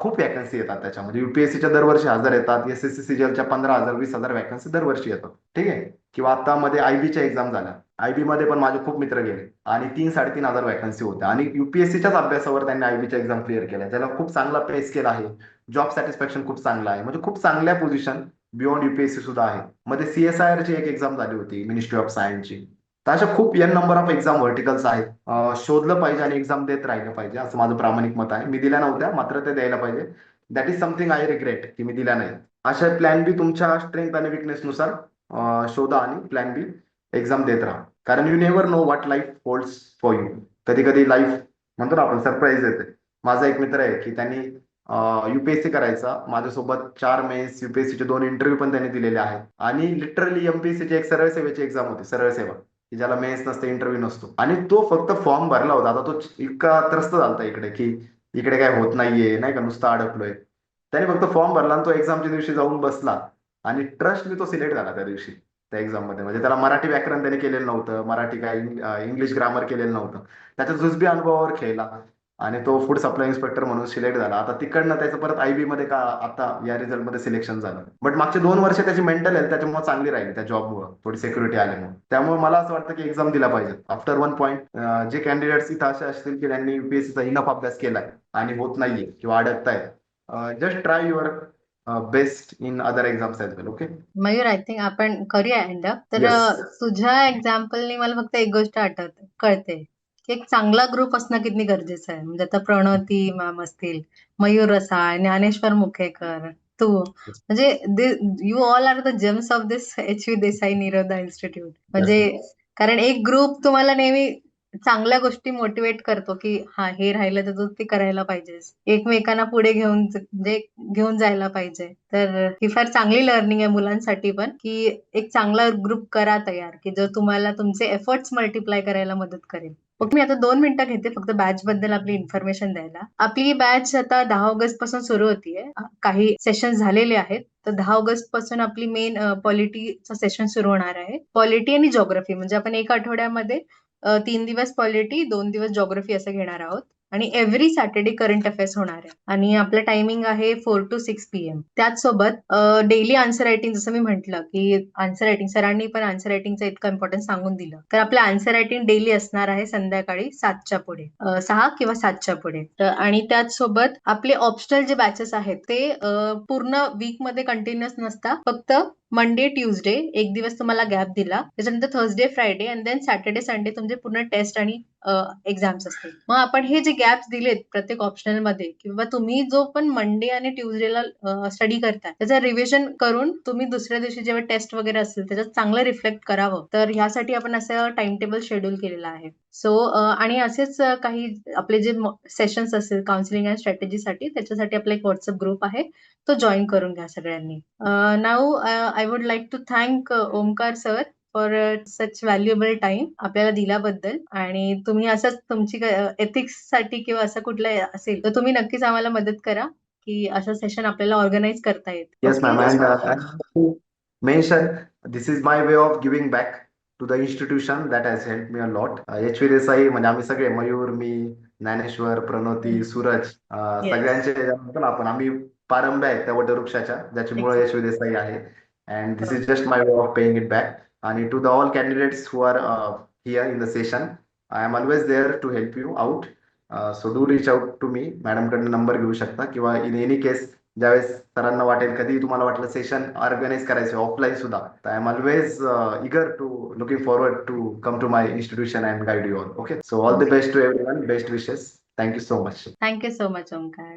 खूप वॅकन्सी येतात त्याच्यामध्ये. युपीएससीच्या दरवर्षी 1000 येतात, एसएससी सीजीएलच्या 15,000 20,000 वॅकन्सी दरवर्षी येतात. ठीक आहे. किंवा आता मध्ये आयबीच्या एक्झाम झाल्या, आयबी मध्ये पण माझे खूप मित्र गेले आणि 3-3.5 हजार वॅकन्सी होत्या आणि युपीएससीच्याच अभ्यासावर त्यांनी आयबीच्या एक्झाम क्लिअर केल्या, ज्याला खूप चांगला पे स्केल आहे, जॉब सॅटिस्फॅक्शन खूप चांगलं आहे. म्हणजे खूप चांगल्या पोझिशन बियॉन्ड युपीएससी सुद्धा आहे. मध्ये सीएसआयआर ची एक एक्झाम झाली होती मिनिस्ट्री ऑफ सायन्सची. तर अशा खूप n number of exam verticals आहेत. शोधलं पाहिजे आणि एक्झाम देत राहिलं पाहिजे, असं माझं प्रामाणिक मत आहे. मी दिल्या नव्हत्या, मात्र ते द्यायला पाहिजे. That is something I regret की मी दिल्या नाही. अशा प्लॅन बी तुमच्या स्ट्रेंथ आणि विकनेसनुसार शोधा आणि प्लॅन बी एक्झाम देत राहा. कारण you never know what life holds for you. कधी कधी लाईफ, म्हणतो ना आपण, सरप्राईज देते. माझा एक मित्र आहे की त्यांनी युपीएससी करायचा, माझ्यासोबत 4 मेन्स, युपीएससीचे 2 इंटरव्ह्यू पण त्यांनी दिलेले आहेत. आणि लिटरली एमपीएससीची एक सरळ सेवेची एक्झाम होती, सरळ सेवा, की ज्याला मेन्स नसते, इंटरव्ह्यू नसतो. आणि तो फक्त फॉर्म भरला होता. आता तो इतका त्रस्त झालता इकडे की इकडे काय होत नाहीये, नाही का, नुसतं अडकलोय. त्याने फक्त फॉर्म भरला आणि तो एक्झामच्या दिवशी जाऊन बसला. आणि ट्रस्ट मी, तो सिलेक्ट झाला त्या दिवशी त्या एक्झाम मध्ये. म्हणजे त्याला मराठी व्याकरण त्याने केलेलं नव्हतं, मराठी काय इंग्लिश ग्रामर केलेलं नव्हतं. त्याच्या जुजबी अनुभवावर खेळला आणि तो फूड सप्लाय इन्स्पेक्टर म्हणून सिलेक्ट झाला. आता तिकडनं त्याचं परत आयबी मध्ये का आता या रिझल्ट मध्ये सिलेक्शन झालं. बट मागचे 2 वर्ष त्याची मेंटल हेल्थ त्याच्यामुळे चांगली राहिली, त्या जॉबमुळे थोडी सिक्युरिटी आल्यामुळे. त्यामुळे मला असं वाटतं की एक्झाम दिला पाहिजे. आफ्टर 1 पॉईंट जे कॅन्डिडेट्स इथं असे असतील की त्यांनी युपीएससीचा इनफ अभ्यास केलाय आणि होत नाहीये किंवा अडकतायत, just try your best in other exams as well. Okay. Mayur, I think आपण करूया एंड अप. तर येस. तुझ्या एक्झाम्पलनी मला फक्त एक गोष्ट कळते की एक चांगला ग्रुप असणं किती गरजेचं आहे. म्हणजे आता प्रणवती मॅम असतील, मयूर रसाळ, ज्ञानेश्वर मुखेकर, तू, म्हणजे you all are the gems of this H V Desai निरोधा इन्स्टिट्यूट. म्हणजे कारण एक ग्रुप तुम्हाला नेहमी चांगल्या गोष्टी मोटिवेट करतो, की हा हे राहिलं तर तू ते करायला पाहिजेस. एकमेकांना पुढे म्हणजे घेऊन जायला पाहिजे. तर ही फार चांगली लर्निंग आहे मुलांसाठी पण, की एक चांगला ग्रुप करा तयार, की जो तुम्हाला तुमचे एफर्ट्स मल्टिप्लाय करायला मदत करेल. ओके, मी आता 2 मिनिटं घेते फक्त बॅच बद्दल आपली इन्फॉर्मेशन द्यायला. आपली बॅच आता 10 ऑगस्ट पासून सुरू होतीये. काही सेशन झालेले आहेत. तर 10 ऑगस्ट पासून आपली मेन पॉलिटीचं सेशन सुरू होणार आहे. पॉलिटी आणि जिओग्राफी म्हणजे आपण एका आठवड्यामध्ये 3 दिवस पॉलिटी, 2 दिवस जिओग्राफी असं घेणार आहोत. आणि एव्हरी सॅटर्डे करंट अफेअर्स होणार आहे. आणि आपलं टायमिंग आहे 4 to 6 PM. त्याचसोबत डेली आन्सर रायटिंग, जसं मी म्हटलं, की आन्सर रायटिंग सरांनी पण आन्सर रायटिंगचं इतकं इम्पॉर्टन्स सांगून दिलं. तर आपलं आन्सर रायटिंग डेली असणार आहे संध्याकाळी 7च्या पुढे. 6 किंवा 7च्या पुढे. आणि त्याचसोबत आपले ऑप्शनल जे बॅचेस आहेत ते पूर्ण वीक मध्ये कंटिन्युअस नसता, फक्त मंडे ट्युजडे एक दिवस तुम्हाला गॅप दिला, त्याच्यानंतर Thursday Friday and then Saturday Sunday तुमचे पूर्ण टेस्ट आणि एक्झाम्स असतील. मग आपण हे जे गॅप्स दिलेत प्रत्येक ऑप्शनल मध्ये, किंवा तुम्ही जो पण मंडे आणि ट्युजडेला स्टडी करताय त्याचं रिव्हिजन करून तुम्ही दुसऱ्या दिवशी जेव्हा टेस्ट वगैरे असेल त्याच्यात चांगलं रिफ्लेक्ट करावं, तर ह्यासाठी आपण असं टाइम टेबल शेड्यूल केलेलं आहे. सो आणि असेच काही आपले जे सेशन्स असेल काउन्सिलिंग अँड स्ट्रॅटेजीसाठी, त्याच्यासाठी आपला एक व्हॉट्सअप ग्रुप आहे, तो जॉईन करून घ्या सगळ्यांनी. Now I would like to thank Omkar sir for such valuable time आपल्याला दिल्याबद्दल. आणि तुम्ही असंच तुमची एथिक्स साठी किंवा असं कुठलं असेल तर तुम्ही नक्कीच आम्हाला मदत करा, की असं सेशन आपल्याला ऑर्गनाईज करता येईल. Yes, okay. ma'am. And I have to mention this is my way of giving back to the institution that has helped me a lot. HV Desai म्हणजे आम्ही सगळे मयूर, मी, ज्ञानेश्वर, प्रणोती, सूरज येस. सगळ्यांचे म्हणतो ना आपण आम्ही पारंब्या आहेत त्या वटवृक्षाच्या ज्याची मुळे एक्झॅक्ट. HV देसाई आहे. And this is just my way of paying it back. आणि to the all candidates who are here in the session, I am always there to help you out. So do reach out to me. मॅडमकडनं number घेऊ शकता किंवा in any केस ज्यावेळेस सरांना वाटेल, कधी तुम्हाला वाटलं सेशन ऑर्गनाईज करायचं ऑफलाईन सुद्धा, तर I am always eager to looking forward to come to my institution and guide you all. Okay, so all the okay. Best to everyone. Best wishes. Thank you so much. Thank you so much Omkar.